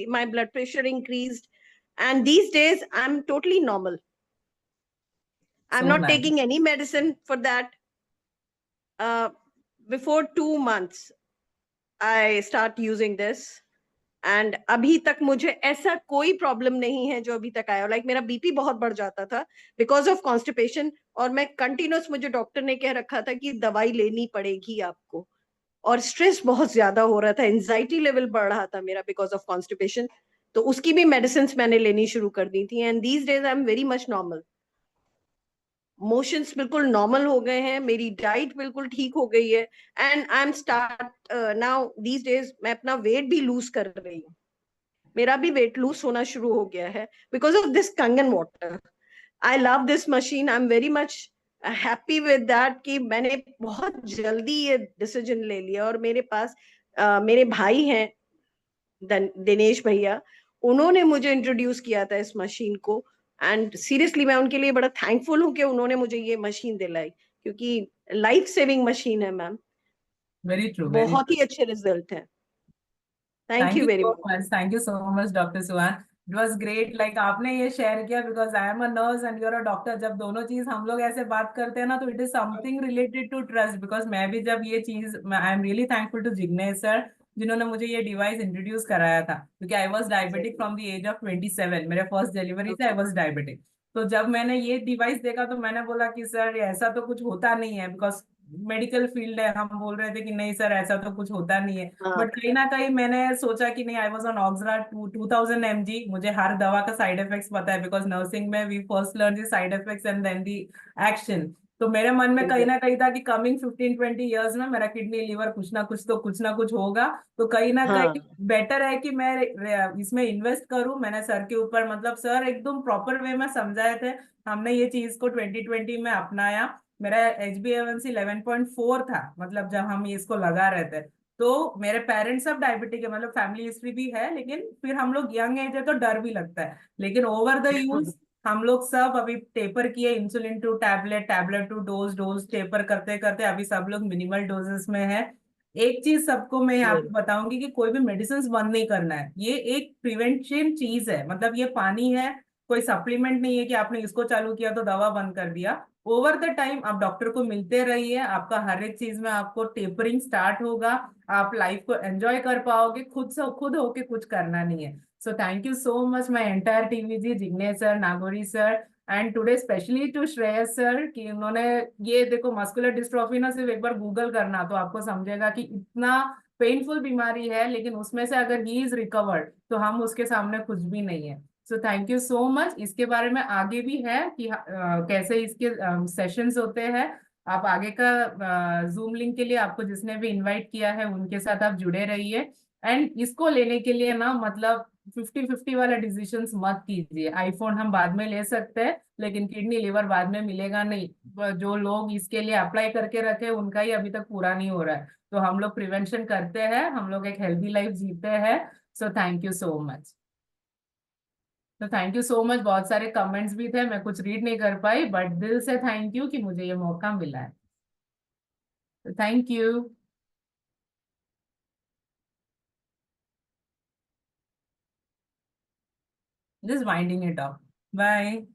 My blood pressure increased, and these days I'm totally normal. I'm So not nice. taking any medicine for that. Before 2 months, I start using this. And अभी तक मुझे ऐसा कोई problem नहीं है जो अभी तक आया। लाइक मेरा बीपी बहुत बढ़ जाता था बिकॉज ऑफ कॉन्स्टिपेशन, और मैं कंटिन्यूस, मुझे डॉक्टर ने कह रखा था कि दवाई लेनी पड़ेगी आपको, और स्ट्रेस बहुत ज्यादा हो रहा था, एंजाइटी लेवल बढ़ रहा था मेरा बिकॉज ऑफ कॉन्स्टिपेशन, तो उसकी भी मेडिसिन मैंने लेनी शुरू कर दी थी। And these days I am very much normal, motions बिल्कुल नॉर्मल हो गए हैं, मेरी डाइट बिल्कुल ठीक हो गई है, and I am start now these days मैं अपना वेट भी लूज कर रही हूँ, मेरा भी वेट लूज होना शुरू हो गया है बिकॉज ऑफ दिस कंगन water. I love this machine, I am very much happy with that कि मैंने बहुत जल्दी ये डिसीजन ले लिया। और मेरे पास मेरे भाई हैं दिनेश भैया, उन्होंने मुझे इंट्रोड्यूस किया था इस मशीन को, एंड सीरियसली मैं उनके लिए बड़ा थैंकफुल हूँ कि उन्होंने मुझे ये मशीन दिलाई, क्योंकि लाइफ सेविंग मशीन है मैम। Very true. बहुत ही अच्छे रिजल्ट है। Thank you very much. Thank you so much doctor Suhan, it was great. Like आपने ये शेयर किया because I am a nurse and you are a doctor. जब दोनों चीज हम लोग ऐसे बात करते हैं ना, तो it is something related to trust. Because मैं भी जब ये चीज, I am really thankful to Jignesh sir जिन्होंने मुझे ये डिवाइस इंट्रोड्यूस कराया था, क्योंकि I was diabetic from the age of 27। मेरे फर्स्ट डिलीवरी से आई वॉज डायबिटिक। तो जब मैंने ये डिवाइस देखा तो मैंने बोला कि सर ऐसा तो कुछ होता नहीं है, बिकॉज मेडिकल फील्ड है। हम बोल रहे थे कि नहीं सर ऐसा तो कुछ होता नहीं है, बट कहीं ना कहीं मैंने सोचा कि नहीं, आई वॉज ऑन ऑक्सरा 2000 mg। मुझे हर दवा का साइड इफेक्ट्स पता है, बिकॉज नर्सिंग में we first learn the side effects and then the action. तो मेरे मन में कहीं ना कहीं था कि कमिंग 15-20 ईयर्स में मेरा किडनी लिवर कुछ ना कुछ होगा, तो कहीं ना कहीं बेटर है कि मैं इसमें इन्वेस्ट करूं। मैंने सर के ऊपर, मतलब सर एकदम प्रॉपर वे में समझाए थे, हमने ये चीज को 2020 में अपनाया। मेरा HbA1c 11.4 था, मतलब जब हम इसको लगा रहे थे। तो मेरे पेरेंट्स सब डायबिटिक है, मतलब फैमिली हिस्ट्री भी है, लेकिन फिर हम लोग यंग एज है तो डर भी लगता है। लेकिन ओवर द यूज हम लोग सब अभी टेपर किए, insulin to tablet, tablet to dose taper करते करते अभी सब लोग मिनिमल डोजेस में है। एक चीज सबको मैं आपको बताऊंगी कि कोई भी मेडिसिन बंद नहीं करना है, ये एक प्रिवेंशन चीज है। मतलब ये पानी है, कोई सप्लीमेंट नहीं है कि आपने इसको चालू किया तो दवा बंद कर दिया। ओवर द टाइम आप डॉक्टर को मिलते रहिए, आपका हर एक चीज में आपको टेपरिंग स्टार्ट होगा, आप लाइफ को एंजॉय कर पाओगे, खुद से खुद होके कुछ करना नहीं है। So thank you so much my entire team ji, Jignesh sir, Nagori sir, and today specially to Shreyas sir कि उन्होंने ये देखो, मस्कुलर डिस्ट्रॉफी ना सिर्फ एक बार गूगल करना तो आपको समझेगा कि इतना पेनफुल बीमारी है, लेकिन उसमें से अगर ही इज रिकवर्ड तो हम उसके सामने कुछ भी नहीं है। So thank you so much. इसके बारे में आगे भी है कि कैसे इसके सेशंस होते हैं। आप आगे का जूम लिंक के लिए आपको जिसने भी इनवाइट किया है उनके साथ आप जुड़े रहिए। एंड इसको लेने के लिए ना मतलब 50-50 वाला डिसीजंस मत कीजिए। आईफोन हम बाद में ले सकते हैं, लेकिन किडनी लिवर बाद में मिलेगा नहीं। जो लोग इसके लिए अप्लाई करके रखे उनका ही अभी तक पूरा नहीं हो रहा है। तो हम लोग प्रिवेंशन करते हैं, हम लोग एक हेल्दी लाइफ जीते हैं। सो थैंक यू सो मच। तो थैंक यू सो मच। बहुत सारे कमेंट्स भी थे, मैं कुछ रीड नहीं कर पाई, बट दिल से थैंक यू कि मुझे ये मौका मिला है। तो thank you. Just winding it up. Bye.